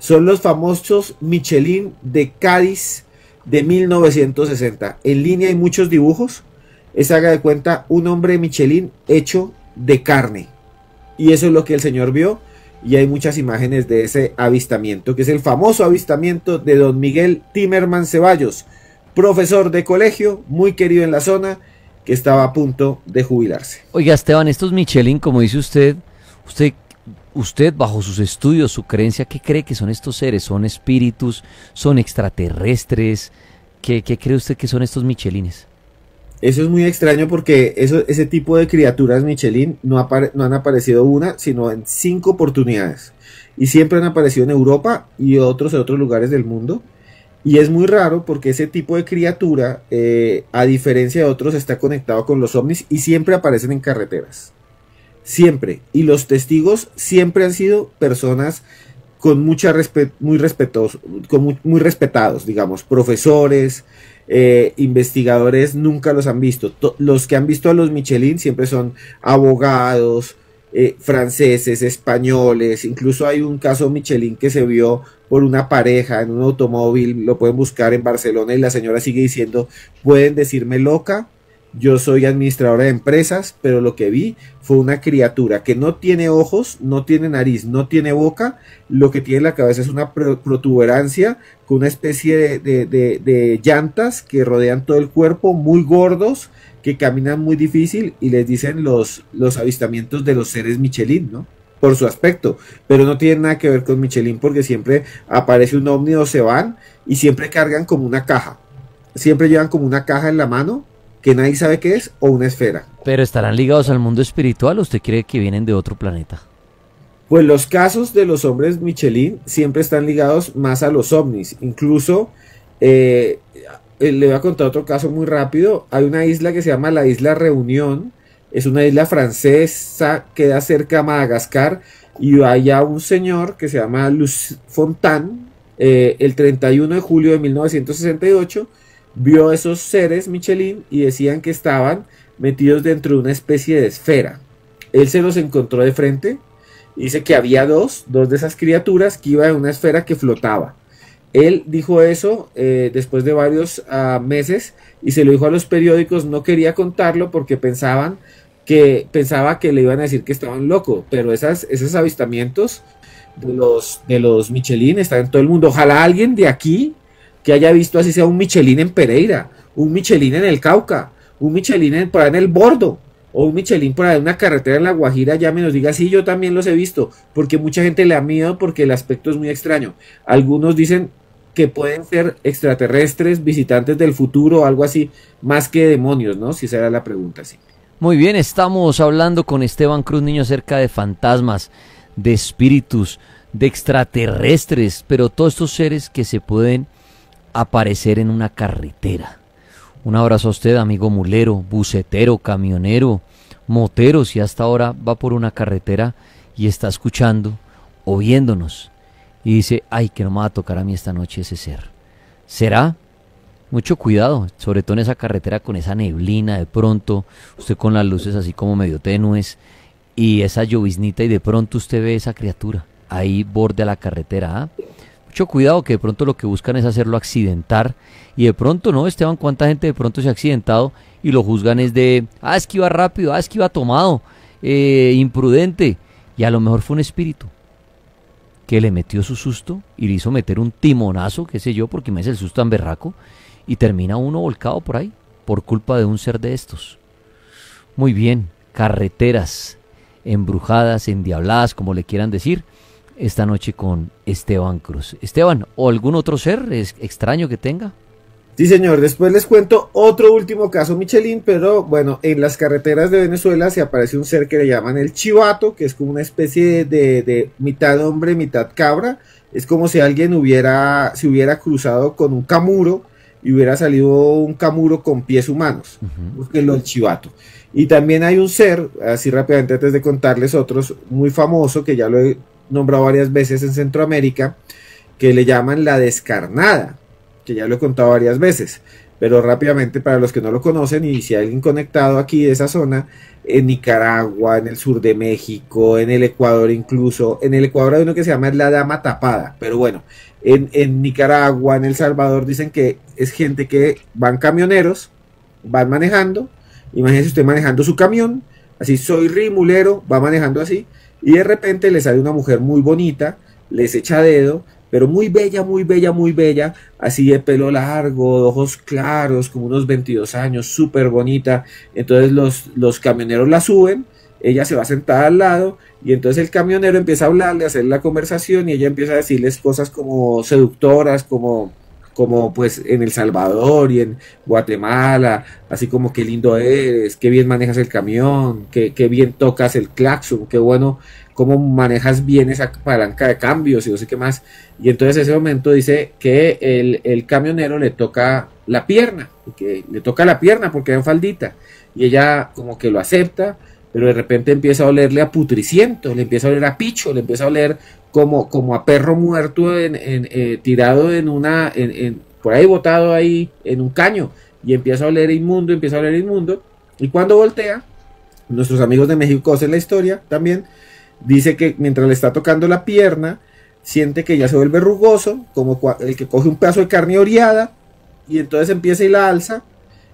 Son los famosos Michelin de Cádiz de 1960. En línea hay muchos dibujos. Haga de cuenta un hombre Michelin hecho de carne, y eso es lo que el señor vio, y hay muchas imágenes de ese avistamiento, que es el famoso avistamiento de don Miguel Timerman Ceballos, profesor de colegio, muy querido en la zona, que estaba a punto de jubilarse. Oiga, Esteban, estos Michelin, como dice usted bajo sus estudios, su creencia, ¿qué cree que son estos seres? ¿Son espíritus? ¿Son extraterrestres? ¿Qué cree usted que son estos Michelines? Eso es muy extraño porque ese tipo de criaturas Michelin no han aparecido una, sino en 5 oportunidades. Y siempre han aparecido en Europa y en otros lugares del mundo. Y es muy raro porque ese tipo de criatura, a diferencia de otros, está conectado con los ovnis y siempre aparecen en carreteras. Siempre. Y los testigos siempre han sido personas con muy respetados, digamos, profesores, investigadores nunca los han visto. Los que han visto a los Michelin siempre son abogados, franceses, españoles. Incluso hay un caso Michelin que se vio por una pareja en un automóvil, lo pueden buscar en Barcelona, y la señora sigue diciendo, pueden decirme loca, yo soy administradora de empresas, pero lo que vi fue una criatura que no tiene ojos, no tiene nariz, no tiene boca, lo que tiene en la cabeza es una protuberancia con una especie de llantas que rodean todo el cuerpo, muy gordos, que caminan muy difícil, y les dicen los avistamientos de los seres Michelin, ¿no? Por su aspecto, pero no tienen nada que ver con Michelin, porque siempre aparece un ovni o se van, y siempre cargan como una caja, siempre llevan como una caja en la mano, que nadie sabe qué es, o una esfera. ¿Pero estarán ligados al mundo espiritual o usted cree que vienen de otro planeta? Pues los casos de los hombres Michelin siempre están ligados más a los ovnis. Incluso, le voy a contar otro caso muy rápido. Hay una isla que se llama la Isla Reunión. Es una isla francesa, queda cerca de Madagascar. Y hay un señor que se llama Luc Fontaine, el 31 de julio de 1968, vio esos seres Michelin y decían que estaban metidos dentro de una especie de esfera. Él se los encontró de frente, dice que había dos de esas criaturas que iban en una esfera que flotaba. Él dijo eso después de varios meses, y se lo dijo a los periódicos. No quería contarlo porque pensaba que le iban a decir que estaban locos, pero esos avistamientos de los Michelin están en todo el mundo. Ojalá alguien de aquí que haya visto así sea un Michelin en Pereira, un Michelin en el Cauca, un Michelin por ahí en el Bordo, o un Michelin por ahí en una carretera en La Guajira, ya me nos diga, sí, yo también los he visto, porque mucha gente le da miedo porque el aspecto es muy extraño. Algunos dicen que pueden ser extraterrestres, visitantes del futuro o algo así, más que demonios, ¿no? Si esa era la pregunta, sí. Muy bien, estamos hablando con Esteban Cruz Niño acerca de fantasmas, de espíritus, de extraterrestres, pero todos estos seres que se pueden aparecer en una carretera. Un abrazo a usted, amigo mulero, bucetero, camionero, motero, si hasta ahora va por una carretera y está escuchando o viéndonos y dice, ay, que no me va a tocar a mí esta noche ese ser. ¿Será? Mucho cuidado, sobre todo en esa carretera con esa neblina de pronto, usted con las luces así como medio tenues y esa lloviznita y de pronto usted ve esa criatura ahí borde a la carretera. ¿Ah? Mucho cuidado, que de pronto lo que buscan es hacerlo accidentar y de pronto, ¿no, Esteban? ¿Cuánta gente de pronto se ha accidentado y lo juzgan es de, es que iba rápido, es que iba tomado, imprudente, y a lo mejor fue un espíritu que le metió su susto y le hizo meter un timonazo, qué sé yo, porque me hace el susto tan berraco, y termina uno volcado por ahí, por culpa de un ser de estos. Muy bien, carreteras embrujadas, endiabladas, como le quieran decir, esta noche con Esteban Cruz. Esteban, ¿o algún otro ser extraño que tenga? Sí, señor. Después les cuento otro último caso, Michelin, pero bueno, en las carreteras de Venezuela se aparece un ser que le llaman el chivato, que es como una especie de mitad hombre, mitad cabra. Es como si alguien se hubiera cruzado con un camuro y hubiera salido un camuro con pies humanos. Búsquenlo, el chivato. Y también hay un ser, así rápidamente antes de contarles otros, muy famoso, que ya lo he nombrado varias veces en Centroamérica, que le llaman la descarnada, que ya lo he contado varias veces, pero rápidamente para los que no lo conocen, y si hay alguien conectado aquí de esa zona, en Nicaragua, en el sur de México, en el Ecuador incluso, en el Ecuador hay uno que se llama la dama tapada, pero bueno, en Nicaragua, en El Salvador dicen que es gente que van camioneros, van manejando, imagínense usted manejando su camión, así soy rimulero, va manejando así, y de repente le sale una mujer muy bonita, les echa dedo, pero muy bella, muy bella, muy bella, así de pelo largo, de ojos claros, como unos 22 años, súper bonita. Entonces los camioneros la suben, ella se va sentada al lado, y entonces el camionero empieza a hablarle, a hacer la conversación, y ella empieza a decirles cosas como seductoras, como pues en El Salvador y en Guatemala, así como qué lindo eres, qué bien manejas el camión, qué bien tocas el claxon, qué bueno, cómo manejas bien esa palanca de cambios y no sé qué más. Y entonces en ese momento dice que el camionero le toca la pierna, que le toca la pierna porque era faldita, y ella como que lo acepta, pero de repente empieza a olerle a putriciento, le empieza a oler a picho, le empieza a oler como a perro muerto tirado por ahí botado ahí en un caño, y empieza a oler inmundo, y cuando voltea, nuestros amigos de México hacen la historia también, dice que mientras le está tocando la pierna, siente que ya se vuelve rugoso, como el que coge un pedazo de carne oreada, y entonces empieza y la alza,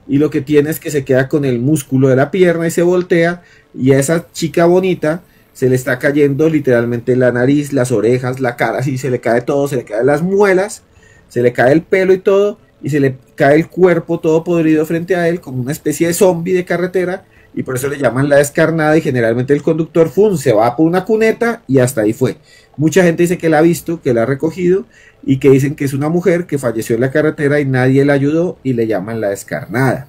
y lo que tiene es que se queda con el músculo de la pierna y se voltea, y a esa chica bonita se le está cayendo literalmente la nariz, las orejas, la cara, así se le cae todo, se le caen las muelas, se le cae el pelo y todo, y se le cae el cuerpo todo podrido frente a él, como una especie de zombie de carretera, y por eso le llaman la descarnada, y generalmente el conductor se va por una cuneta y hasta ahí fue. Mucha gente dice que la ha visto, que la ha recogido, y que dicen que es una mujer que falleció en la carretera y nadie la ayudó, y le llaman la descarnada.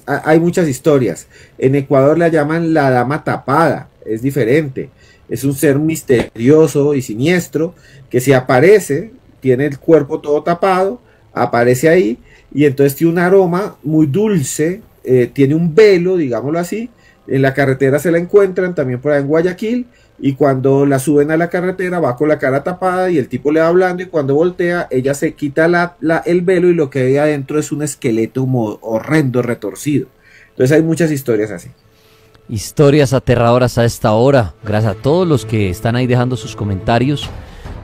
Hay muchas historias. En Ecuador la llaman la dama tapada, es diferente. Es un ser misterioso y siniestro que si aparece, tiene el cuerpo todo tapado, aparece ahí, y entonces tiene un aroma muy dulce, tiene un velo, digámoslo así. En la carretera se la encuentran, también por ahí en Guayaquil, y cuando la suben a la carretera va con la cara tapada y el tipo le va hablando, y cuando voltea ella se quita el velo y lo que hay adentro es un esqueleto horrendo, retorcido. Entonces hay muchas historias así. Historias aterradoras a esta hora. Gracias a todos los que están ahí dejando sus comentarios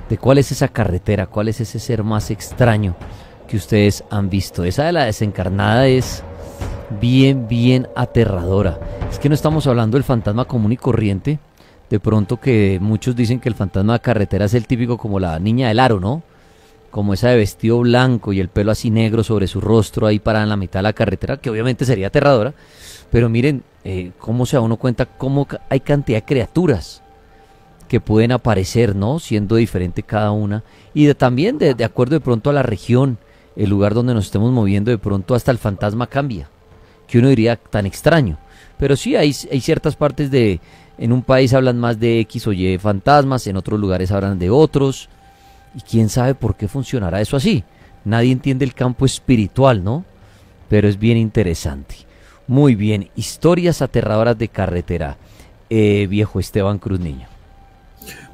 de cuál es esa carretera, cuál es ese ser más extraño que ustedes han visto. Esa de la desencarnada es bien aterradora. Es que no estamos hablando del fantasma común y corriente. De pronto que muchos dicen que el fantasma de carretera es el típico como la niña del aro, ¿no? Como esa de vestido blanco y el pelo así negro sobre su rostro ahí parada en la mitad de la carretera, que obviamente sería aterradora. Pero miren cómo se da uno cuenta cómo hay cantidad de criaturas que pueden aparecer, ¿no? Siendo diferente cada una. Y también de acuerdo de pronto a la región, el lugar donde nos estemos moviendo, de pronto hasta el fantasma cambia. Que uno diría tan extraño. Pero sí hay ciertas partes en un país hablan más de X o Y fantasmas, en otros lugares hablan de otros. Y quién sabe por qué funcionará eso así. Nadie entiende el campo espiritual, ¿no? Pero es bien interesante. Muy bien, historias aterradoras de carretera. viejo Esteban Cruz Niño?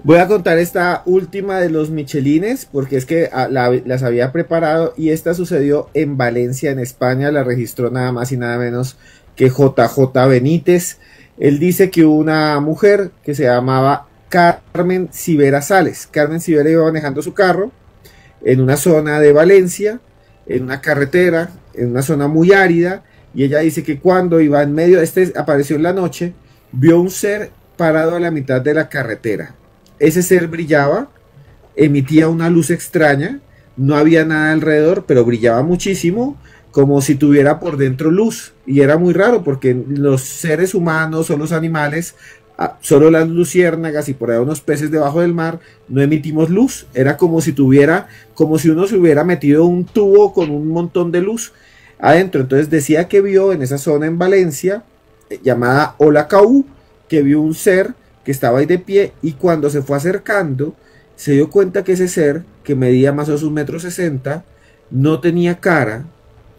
Voy a contar esta última de los Michelines porque es que las había preparado y esta sucedió en Valencia, en España. La registró nada más y nada menos que JJ Benítez. Él dice que una mujer que se llamaba Carmen Civera Sales. Carmen Civera iba manejando su carro en una zona de Valencia, en una carretera, en una zona muy árida, y ella dice que cuando iba en medio, apareció en la noche, vio un ser parado a la mitad de la carretera. Ese ser brillaba, emitía una luz extraña, no había nada alrededor, pero brillaba muchísimo, como si tuviera por dentro luz, y era muy raro porque los seres humanos o los animales, solo las luciérnagas y por ahí unos peces debajo del mar, no emitimos luz. Era como si uno se hubiera metido un tubo con un montón de luz adentro. Entonces decía que vio en esa zona en Valencia, llamada Olacaú, que vio un ser que estaba ahí de pie, y cuando se fue acercando, se dio cuenta que ese ser, que medía más o menos 1,60 m, no tenía cara,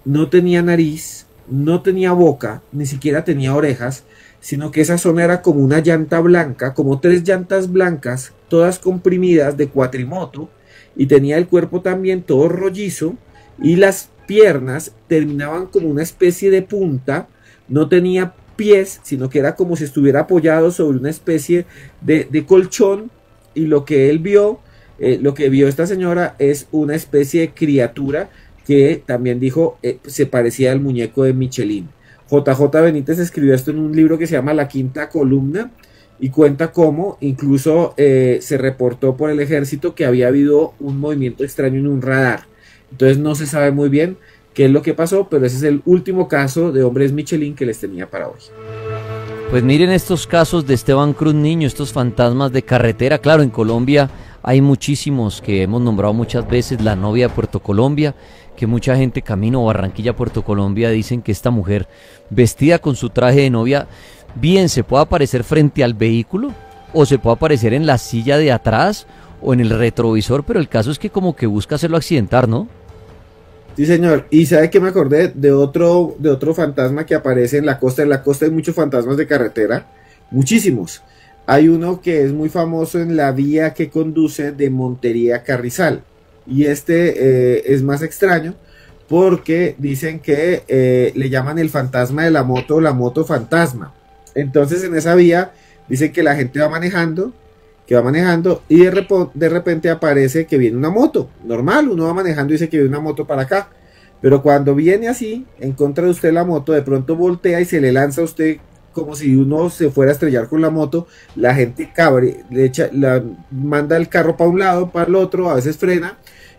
no tenía nariz, no tenía boca, ni siquiera tenía orejas, sino que esa zona era como una llanta blanca, como 3 llantas blancas, todas comprimidas de cuatrimoto, y tenía el cuerpo también todo rollizo, y las piernas terminaban como una especie de punta, no tenía pies, sino que era como si estuviera apoyado sobre una especie de colchón, y lo que él vio, lo que vio esta señora es una especie de criatura que también dijo se parecía al muñeco de Michelin. JJ Benítez escribió esto en un libro que se llama La Quinta Columna y cuenta cómo incluso se reportó por el ejército que había habido un movimiento extraño en un radar. Entonces no se sabe muy bien qué es lo que pasó, pero ese es el último caso de hombres Michelin que les tenía para hoy. Pues miren estos casos de Esteban Cruz Niño, estos fantasmas de carretera. Claro, en Colombia hay muchísimos que hemos nombrado muchas veces, la novia de Puerto Colombia, que mucha gente camino Barranquilla, Puerto Colombia, dicen que esta mujer vestida con su traje de novia, bien se puede aparecer frente al vehículo, o se puede aparecer en la silla de atrás, o en el retrovisor, pero el caso es que como que busca hacerlo accidentar, ¿no? Sí, señor. Y sabe que me acordé de otro fantasma que aparece en la costa. En la costa hay muchos fantasmas de carretera, muchísimos. Hay uno que es muy famoso en la vía que conduce de Montería a Carrizal. Y es más extraño porque dicen que le llaman el fantasma de la moto fantasma. Entonces en esa vía dicen que la gente va manejando y de repente aparece que viene una moto, normal, uno va manejando y dice que viene una moto para acá, pero cuando viene así, en contra de usted la moto, de pronto voltea y se le lanza a usted como si uno se fuera a estrellar con la moto, la gente manda el carro para un lado, para el otro, a veces frena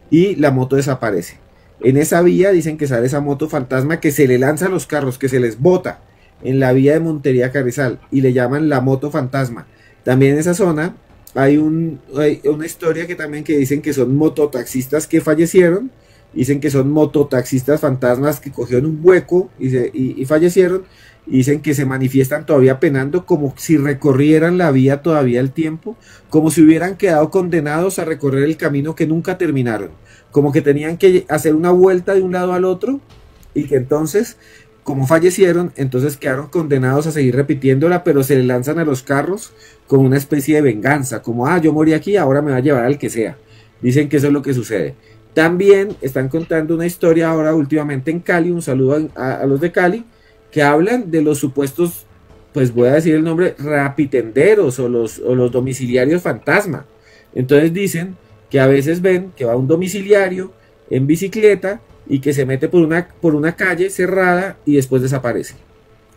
y la moto desaparece. En esa vía dicen que sale esa moto fantasma que se le lanza a los carros, que se les bota en la vía de Montería a Carrizal y le llaman la moto fantasma. También en esa zona hay una historia que dicen que son mototaxistas que fallecieron, dicen que son mototaxistas fantasmas que cogieron un hueco y fallecieron, y dicen que se manifiestan todavía penando como si recorrieran la vía todavía el tiempo, como si hubieran quedado condenados a recorrer el camino que nunca terminaron, como que tenían que hacer una vuelta de un lado al otro y que entonces, como fallecieron, entonces quedaron condenados a seguir repitiéndola, pero se le lanzan a los carros con una especie de venganza, como yo morí aquí, ahora me va a llevar al que sea. Dicen que eso es lo que sucede. También están contando una historia ahora últimamente en Cali, un saludo a los de Cali, que hablan de los supuestos, pues voy a decir el nombre, rapitenderos o los domiciliarios fantasma. Entonces dicen que a veces ven que va un domiciliario en bicicleta y que se mete por una calle cerrada y después desaparece.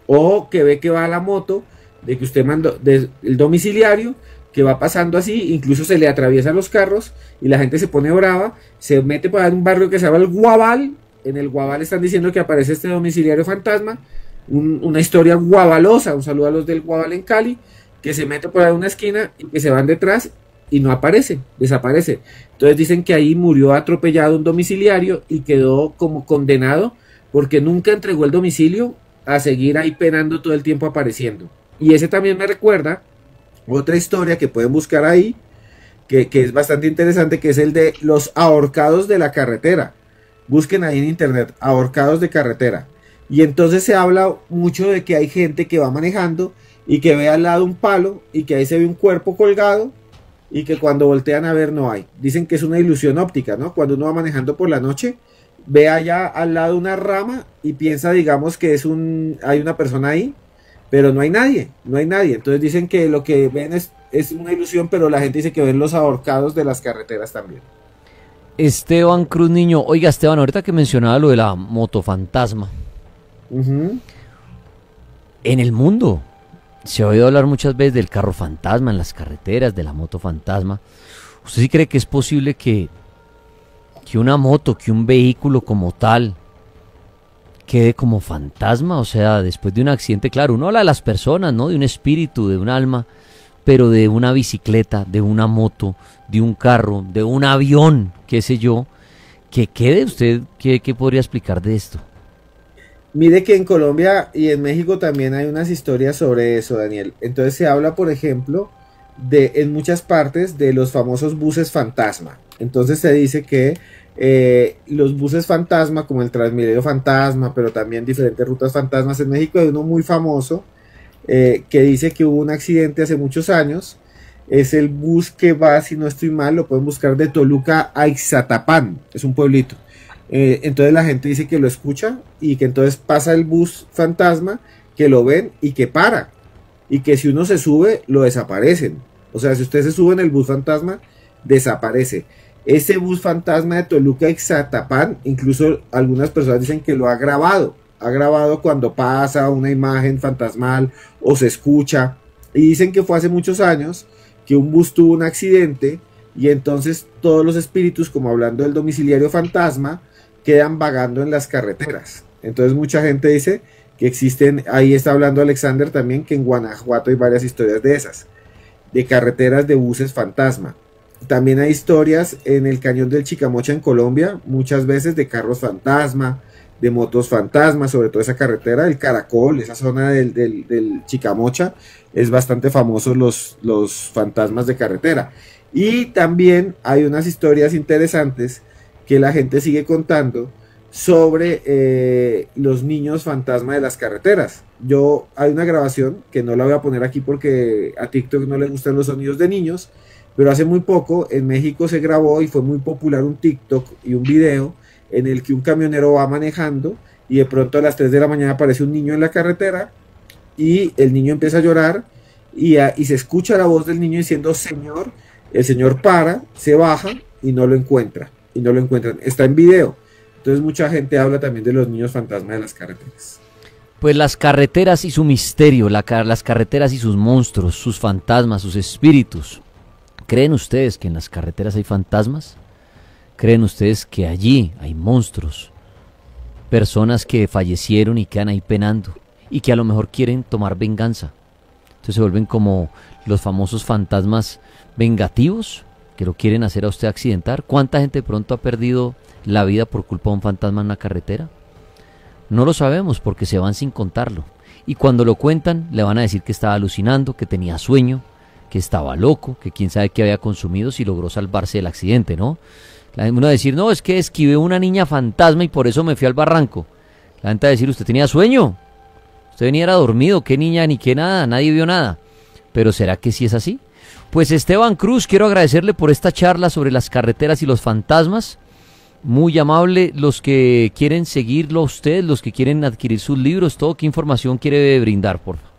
O que ve que va a la moto de que usted mandó, el domiciliario, que va pasando así, incluso se le atraviesan los carros y la gente se pone brava, se mete por un barrio que se llama el Guabal. En el Guabal están diciendo que aparece este domiciliario fantasma, una historia guabalosa, un saludo a los del Guabal en Cali, que se mete por ahí una esquina y que se van detrás y no aparece, desaparece. Entonces dicen que ahí murió atropellado un domiciliario y quedó como condenado porque nunca entregó el domicilio, a seguir ahí penando todo el tiempo apareciendo. Y ese también me recuerda otra historia que pueden buscar ahí, que es bastante interesante, que es el de los ahorcados de la carretera. Busquen ahí en internet, ahorcados de carretera. Y entonces se habla mucho de que hay gente que va manejando y que ve al lado un palo y que ahí se ve un cuerpo colgado y que cuando voltean a ver no hay. Dicen que es una ilusión óptica, ¿no? Cuando uno va manejando por la noche, ve allá al lado una rama y piensa, digamos, que hay una persona ahí, pero no hay nadie, no hay nadie. Entonces dicen que lo que ven es una ilusión, pero la gente dice que ven los ahorcados de las carreteras también. Esteban Cruz Niño, oiga Esteban, ahorita que mencionaba lo de la motofantasma, en el mundo se ha oído hablar muchas veces del carro fantasma en las carreteras, de la moto fantasma. ¿Usted sí cree que es posible que una moto, que un vehículo como tal quede como fantasma? O sea, después de un accidente, claro, uno habla de las personas, ¿no? De un espíritu, de un alma, pero de una bicicleta, de una moto, de un carro, de un avión, qué sé yo, que quede usted, ¿qué podría explicar de esto? Mire que en Colombia y en México también hay unas historias sobre eso, Daniel. Entonces se habla, por ejemplo, en muchas partes de los famosos buses fantasma. Entonces se dice que los buses fantasma, como el Transmilenio fantasma, pero también diferentes rutas fantasmas en México, hay uno muy famoso que dice que hubo un accidente hace muchos años. Es el bus que va, si no estoy mal, lo pueden buscar, de Toluca a Ixatapán, es un pueblito. Entonces la gente dice que lo escucha y que entonces pasa el bus fantasma, que lo ven y que para. Y que si uno se sube, lo desaparecen. O sea, si usted se sube en el bus fantasma, desaparece. Ese bus fantasma de Toluca a Ixatapán, incluso algunas personas dicen que lo ha grabado. Ha grabado cuando pasa una imagen fantasmal o se escucha. Y dicen que fue hace muchos años que un bus tuvo un accidente y entonces todos los espíritus, como hablando del domiciliario fantasma, quedan vagando en las carreteras. Entonces mucha gente dice que existen, ahí está hablando Alexander también, que en Guanajuato hay varias historias de esas, de carreteras de buses fantasma. También hay historias en el cañón del Chicamocha en Colombia, muchas veces de carros fantasma, de motos fantasma, sobre todo esa carretera, el Caracol, esa zona del Chicamocha, es bastante famoso los fantasmas de carretera. Y también hay unas historias interesantes que la gente sigue contando sobre los niños fantasma de las carreteras. Hay una grabación que no la voy a poner aquí porque a TikTok no le gustan los sonidos de niños, pero hace muy poco en México se grabó y fue muy popular un TikTok y un video en el que un camionero va manejando y de pronto a las 3 de la mañana aparece un niño en la carretera y el niño empieza a llorar y se escucha la voz del niño diciendo señor. El señor para, se baja y no lo encuentra. Y no lo encuentran. Está en video. Entonces mucha gente habla también de los niños fantasma de las carreteras. Pues las carreteras y su misterio, las carreteras y sus monstruos, sus fantasmas, sus espíritus. ¿Creen ustedes que en las carreteras hay fantasmas? ¿Creen ustedes que allí hay monstruos? Personas que fallecieron y quedan ahí penando y que a lo mejor quieren tomar venganza. Entonces se vuelven como los famosos fantasmas vengativos que lo quieren hacer a usted accidentar. ¿Cuánta gente de pronto ha perdido la vida por culpa de un fantasma en una carretera? No lo sabemos porque se van sin contarlo. Y cuando lo cuentan le van a decir que estaba alucinando, que tenía sueño, que estaba loco, que quién sabe qué había consumido si logró salvarse del accidente, ¿no? La gente va a decir, no, es que esquivé una niña fantasma y por eso me fui al barranco. La gente va a decir, usted tenía sueño, usted venía era dormido, qué niña ni qué nada, nadie vio nada. Pero ¿será que sí es así? Pues Esteban Cruz, quiero agradecerle por esta charla sobre las carreteras y los fantasmas. Muy amable. Los que quieren seguirlo a usted, los que quieren adquirir sus libros, todo, ¿qué información quiere brindar, por favor?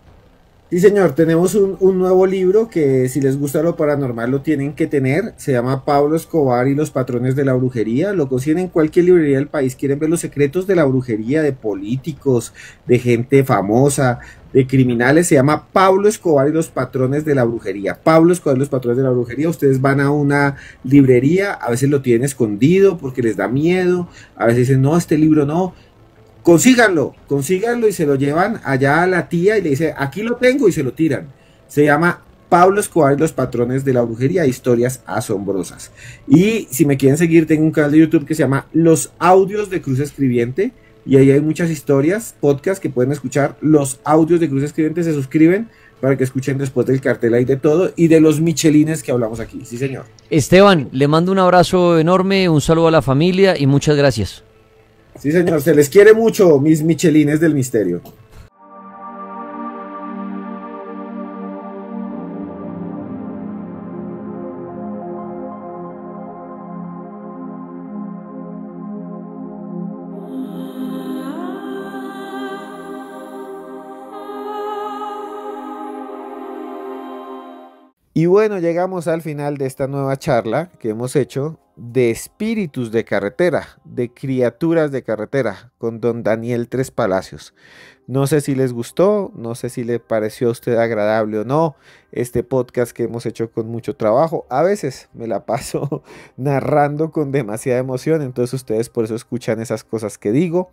Sí, señor, tenemos un nuevo libro que si les gusta lo paranormal lo tienen que tener. Se llama Pablo Escobar y los patrones de la brujería. Lo consiguen en cualquier librería del país. Quieren ver los secretos de la brujería, de políticos, de gente famosa, de criminales. Se llama Pablo Escobar y los patrones de la brujería. Pablo Escobar y los patrones de la brujería. Ustedes van a una librería, a veces lo tienen escondido porque les da miedo. A veces dicen, no, este libro no. Consíganlo y se lo llevan allá a la tía y le dice, aquí lo tengo, y se lo tiran. Se llama Pablo Escobar y los patrones de la brujería, historias asombrosas. Y si me quieren seguir, tengo un canal de YouTube que se llama Los Audios de Cruz Escribiente, y ahí hay muchas historias, podcasts que pueden escuchar. Los Audios de Cruz Escribiente, se suscriben para que escuchen después del cartel ahí de todo y de los michelines que hablamos aquí. Sí, señor. Esteban, le mando un abrazo enorme, un saludo a la familia y muchas gracias. Sí, señor, se les quiere mucho, mis michelines del misterio. Y bueno, llegamos al final de esta nueva charla que hemos hecho de espíritus de carretera, de criaturas de carretera, con don Daniel Tres Palacios. No sé si les gustó, no sé si le pareció a usted agradable o no este podcast que hemos hecho con mucho trabajo. A veces me la paso narrando con demasiada emoción, entonces ustedes por eso escuchan esas cosas que digo.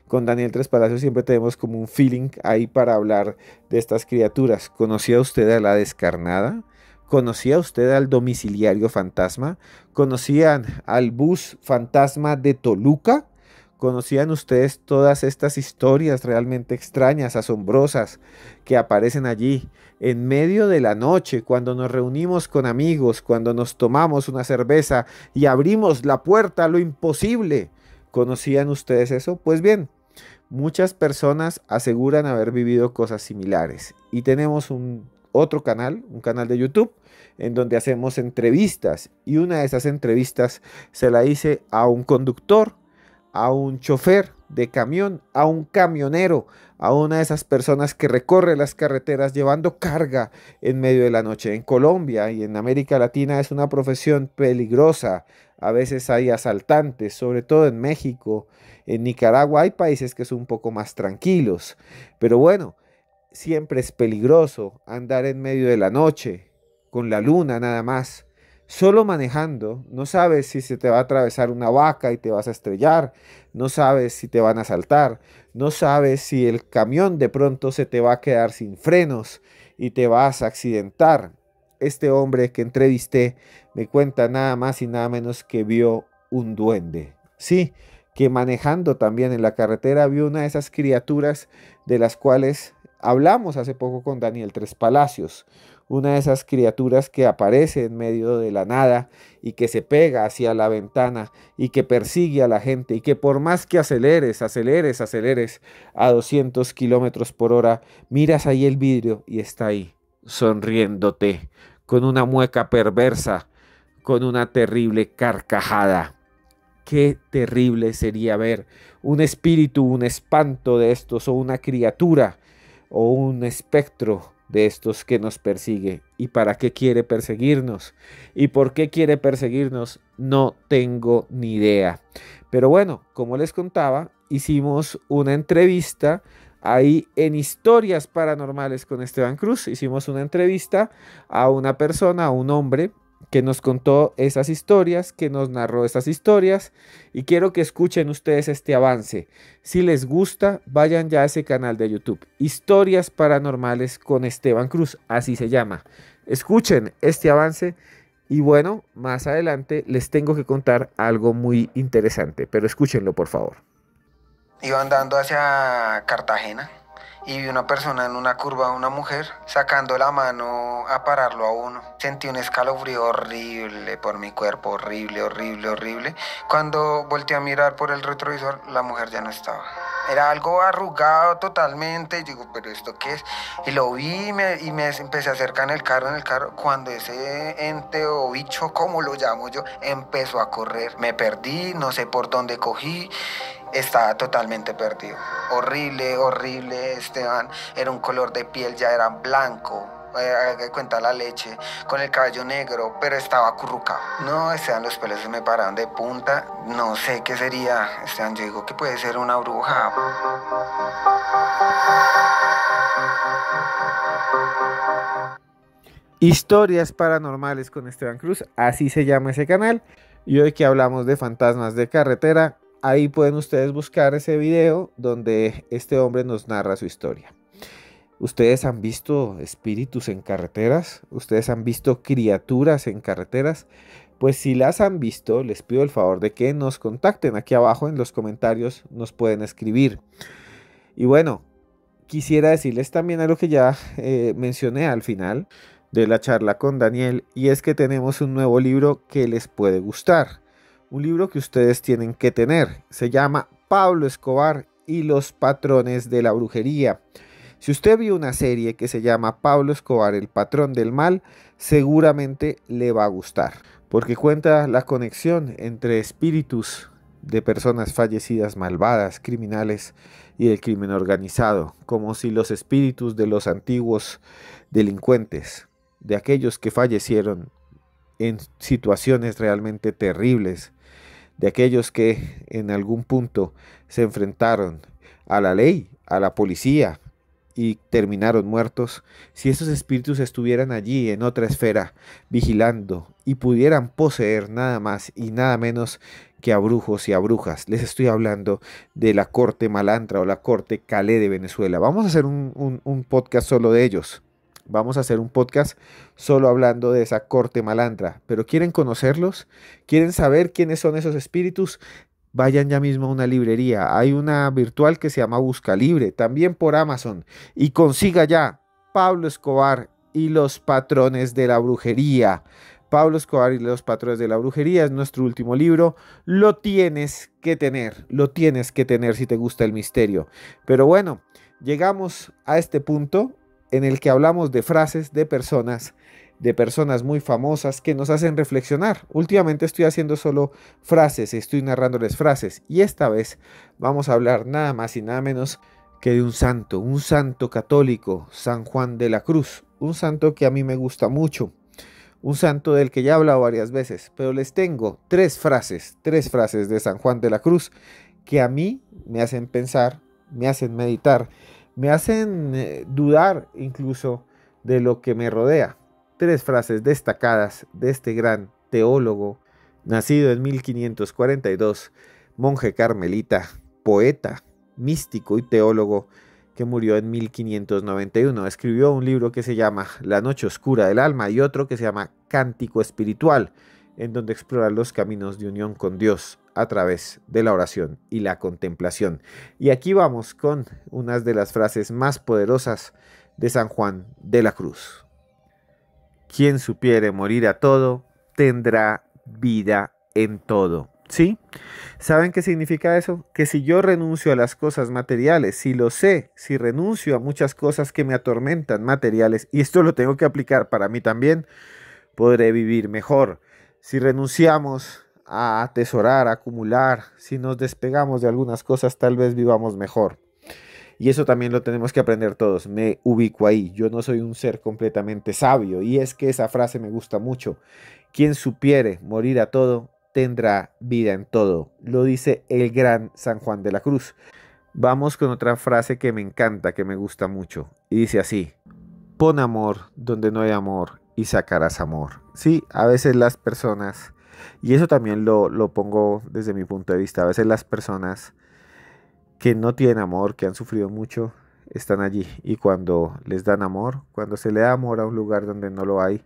Con Daniel Tres Palacios siempre tenemos como un feeling ahí para hablar de estas criaturas. ¿Conocía usted a la descarnada? ¿Conocía usted al domiciliario fantasma? ¿Conocían al bus fantasma de Toluca? ¿Conocían ustedes todas estas historias realmente extrañas, asombrosas, que aparecen allí en medio de la noche, cuando nos reunimos con amigos, cuando nos tomamos una cerveza y abrimos la puerta a lo imposible? ¿Conocían ustedes eso? Pues bien, muchas personas aseguran haber vivido cosas similares y tenemos otro canal, un canal de YouTube, en donde hacemos entrevistas, y una de esas entrevistas se la hice a un conductor, a un chofer de camión, a un camionero, a una de esas personas que recorre las carreteras llevando carga en medio de la noche. En Colombia y en América Latina es una profesión peligrosa. A veces hay asaltantes, sobre todo en México. En Nicaragua hay países que son un poco más tranquilos. Pero bueno, siempre es peligroso andar en medio de la noche, con la luna nada más. Solo manejando, no sabes si se te va a atravesar una vaca y te vas a estrellar, no sabes si te van a asaltar, no sabes si el camión de pronto se te va a quedar sin frenos y te vas a accidentar. Este hombre que entrevisté me cuenta nada más y nada menos que vio un duende. Sí, que manejando también en la carretera vio una de esas criaturas de las cuales hablamos hace poco con Daniel Tres Palacios, una de esas criaturas que aparece en medio de la nada y que se pega hacia la ventana y que persigue a la gente, y que por más que aceleres a 200 kilómetros por hora, miras ahí el vidrio y está ahí, sonriéndote, con una mueca perversa, con una terrible carcajada. Qué terrible sería ver un espíritu, un espanto de estos, o una criatura o un espectro de estos que nos persigue. ¿Y para qué quiere perseguirnos? ¿Y por qué quiere perseguirnos? No tengo ni idea. Pero bueno, como les contaba, hicimos una entrevista ahí en Historias Paranormales con Esteban Cruz. Hicimos una entrevista a una persona, a un hombre que nos contó esas historias, que nos narró esas historias, y quiero que escuchen ustedes este avance. Si les gusta, vayan ya a ese canal de YouTube, Historias Paranormales con Esteban Cruz, así se llama. Escuchen este avance y bueno, más adelante les tengo que contar algo muy interesante, pero escúchenlo por favor. Iba andando hacia Cartagena y vi una persona en una curva, una mujer, sacando la mano a pararlo a uno. Sentí un escalofrío horrible por mi cuerpo, horrible, horrible, horrible. Cuando volteé a mirar por el retrovisor, la mujer ya no estaba. Era algo arrugado totalmente, y digo, ¿pero esto qué es? Y lo vi y me empecé a acercar en el carro, cuando ese ente o bicho, como lo llamo yo, empezó a correr. Me perdí, no sé por dónde cogí. Estaba totalmente perdido. Horrible, horrible, Esteban. Era un color de piel, ya era blanco. Haga cuenta la leche, con el cabello negro, pero estaba acurrucado. No, Esteban, los pelos se me pararon de punta. No sé qué sería, Esteban. Yo digo que puede ser una bruja. Historias Paranormales con Esteban Cruz, así se llama ese canal. Y hoy que hablamos de fantasmas de carretera, ahí pueden ustedes buscar ese video donde este hombre nos narra su historia. ¿Ustedes han visto espíritus en carreteras? ¿Ustedes han visto criaturas en carreteras? Pues si las han visto, les pido el favor de que nos contacten. Aquí abajo en los comentarios nos pueden escribir. Y bueno, quisiera decirles también algo que ya mencioné al final de la charla con Daniel, y es que tenemos un nuevo libro que les puede gustar. Un libro que ustedes tienen que tener. Se llama Pablo Escobar y los patrones de la brujería. Si usted vio una serie que se llama Pablo Escobar, el patrón del mal, seguramente le va a gustar, porque cuenta la conexión entre espíritus de personas fallecidas, malvadas, criminales y del crimen organizado, como si los espíritus de los antiguos delincuentes, de aquellos que fallecieron en situaciones realmente terribles, de aquellos que en algún punto se enfrentaron a la ley, a la policía y terminaron muertos, si esos espíritus estuvieran allí en otra esfera vigilando y pudieran poseer nada más y nada menos que a brujos y a brujas. Les estoy hablando de la corte malandra o la corte Calé de Venezuela. Vamos a hacer un podcast solo de ellos. Vamos a hacer un podcast solo hablando de esa corte malandra. ¿Pero quieren conocerlos? ¿Quieren saber quiénes son esos espíritus? Vayan ya mismo a una librería. Hay una virtual que se llama Busca Libre, también por Amazon. Y consiga ya Pablo Escobar y los patrones de la brujería. Pablo Escobar y los patrones de la brujería es nuestro último libro. Lo tienes que tener si te gusta el misterio. Pero bueno, llegamos a este punto en el que hablamos de frases de personas muy famosas que nos hacen reflexionar. Últimamente estoy haciendo solo frases, estoy narrándoles frases, y esta vez vamos a hablar nada más y nada menos que de un santo católico, San Juan de la Cruz, un santo que a mí me gusta mucho, un santo del que ya he hablado varias veces, pero les tengo tres frases de San Juan de la Cruz que a mí me hacen pensar, me hacen meditar, me hacen dudar incluso de lo que me rodea. Tres frases destacadas de este gran teólogo, nacido en 1542, monje carmelita, poeta, místico y teólogo, que murió en 1591. Escribió un libro que se llama La noche oscura del alma y otro que se llama Cántico espiritual, en donde explora los caminos de unión con Dios a través de la oración y la contemplación. Y aquí vamos con unas de las frases más poderosas de San Juan de la Cruz. Quien supiere morir a todo, tendrá vida en todo. ¿Sí? ¿Saben qué significa eso? Que si yo renuncio a las cosas materiales, si lo sé, si renuncio a muchas cosas que me atormentan materiales, y esto lo tengo que aplicar para mí también, podré vivir mejor. Si renunciamos a atesorar, a acumular, si nos despegamos de algunas cosas, tal vez vivamos mejor. Y eso también lo tenemos que aprender todos. Me ubico ahí. Yo no soy un ser completamente sabio. Y es que esa frase me gusta mucho. Quien supiere morir a todo, tendrá vida en todo. Lo dice el gran San Juan de la Cruz. Vamos con otra frase que me encanta, que me gusta mucho. Y dice así: pon amor donde no hay amor y sacarás amor. Sí, a veces las personas, y eso también lo pongo desde mi punto de vista, a veces las personas que no tienen amor, que han sufrido mucho, están allí. Y cuando les dan amor, cuando se le da amor a un lugar donde no lo hay,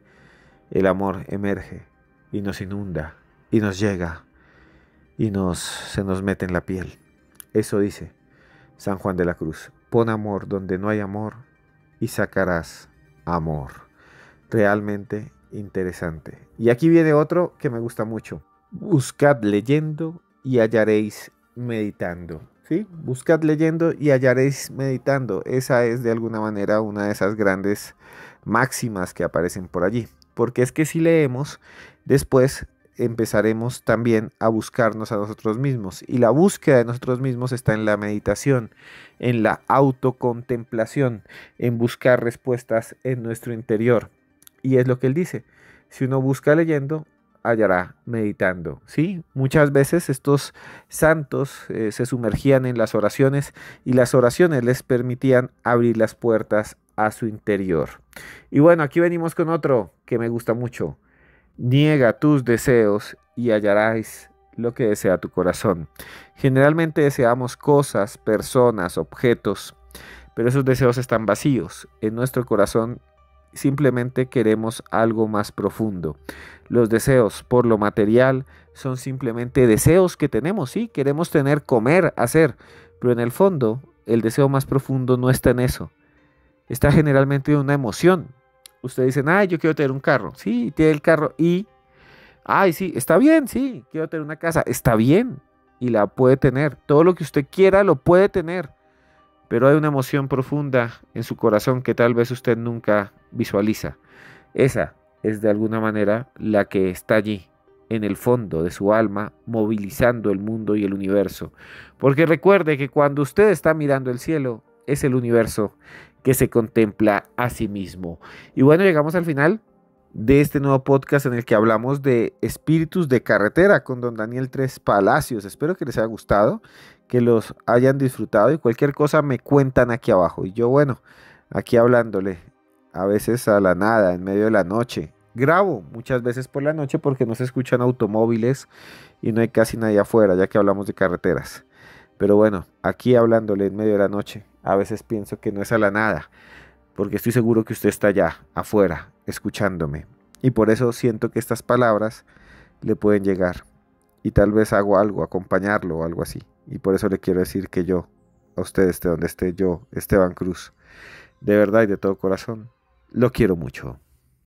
el amor emerge y nos inunda y nos llega y se nos mete en la piel. Eso dice San Juan de la Cruz. Pon amor donde no hay amor y sacarás amor. Realmente interesante. Y aquí viene otro que me gusta mucho. Buscad leyendo y hallaréis meditando. ¿Sí? Buscad leyendo y hallaréis meditando. Esa es de alguna manera una de esas grandes máximas que aparecen por allí. Porque es que si leemos, después empezaremos también a buscarnos a nosotros mismos. Y la búsqueda de nosotros mismos está en la meditación, en la autocontemplación, en buscar respuestas en nuestro interior. Y es lo que él dice. Si uno busca leyendo, hallará meditando. ¿Sí? Muchas veces estos santos se sumergían en las oraciones y las oraciones les permitían abrir las puertas a su interior. Y bueno, aquí venimos con otro que me gusta mucho. Niega tus deseos y hallarás lo que desea tu corazón. Generalmente deseamos cosas, personas, objetos, pero esos deseos están vacíos. En nuestro corazón simplemente queremos algo más profundo. Los deseos por lo material son simplemente deseos que tenemos, sí, queremos tener, comer, hacer, pero en el fondo el deseo más profundo no está en eso. Está generalmente en una emoción. Ustedes dicen, ay, yo quiero tener un carro. Sí, tiene el carro y, ay, sí, está bien, sí, quiero tener una casa. Está bien, y la puede tener. Todo lo que usted quiera lo puede tener. Pero hay una emoción profunda en su corazón que tal vez usted nunca visualiza. Esa es de alguna manera la que está allí, en el fondo de su alma, movilizando el mundo y el universo. Porque recuerde que cuando usted está mirando el cielo, es el universo que se contempla a sí mismo. Y bueno, llegamos al final de este nuevo podcast en el que hablamos de espíritus de carretera con don Daniel Tres Palacios. Espero que les haya gustado, que los hayan disfrutado y cualquier cosa me cuentan aquí abajo. Y yo, bueno, aquí hablándole, a veces a la nada, en medio de la noche. Grabo muchas veces por la noche porque no se escuchan automóviles y no hay casi nadie afuera, ya que hablamos de carreteras. Pero bueno, aquí hablándole en medio de la noche, a veces pienso que no es a la nada, porque estoy seguro que usted está allá, afuera, escuchándome. Y por eso siento que estas palabras le pueden llegar. Y tal vez hago algo, acompañarlo o algo así. Y por eso le quiero decir que yo, a usted esté donde esté yo, Esteban Cruz, de verdad y de todo corazón, lo quiero mucho.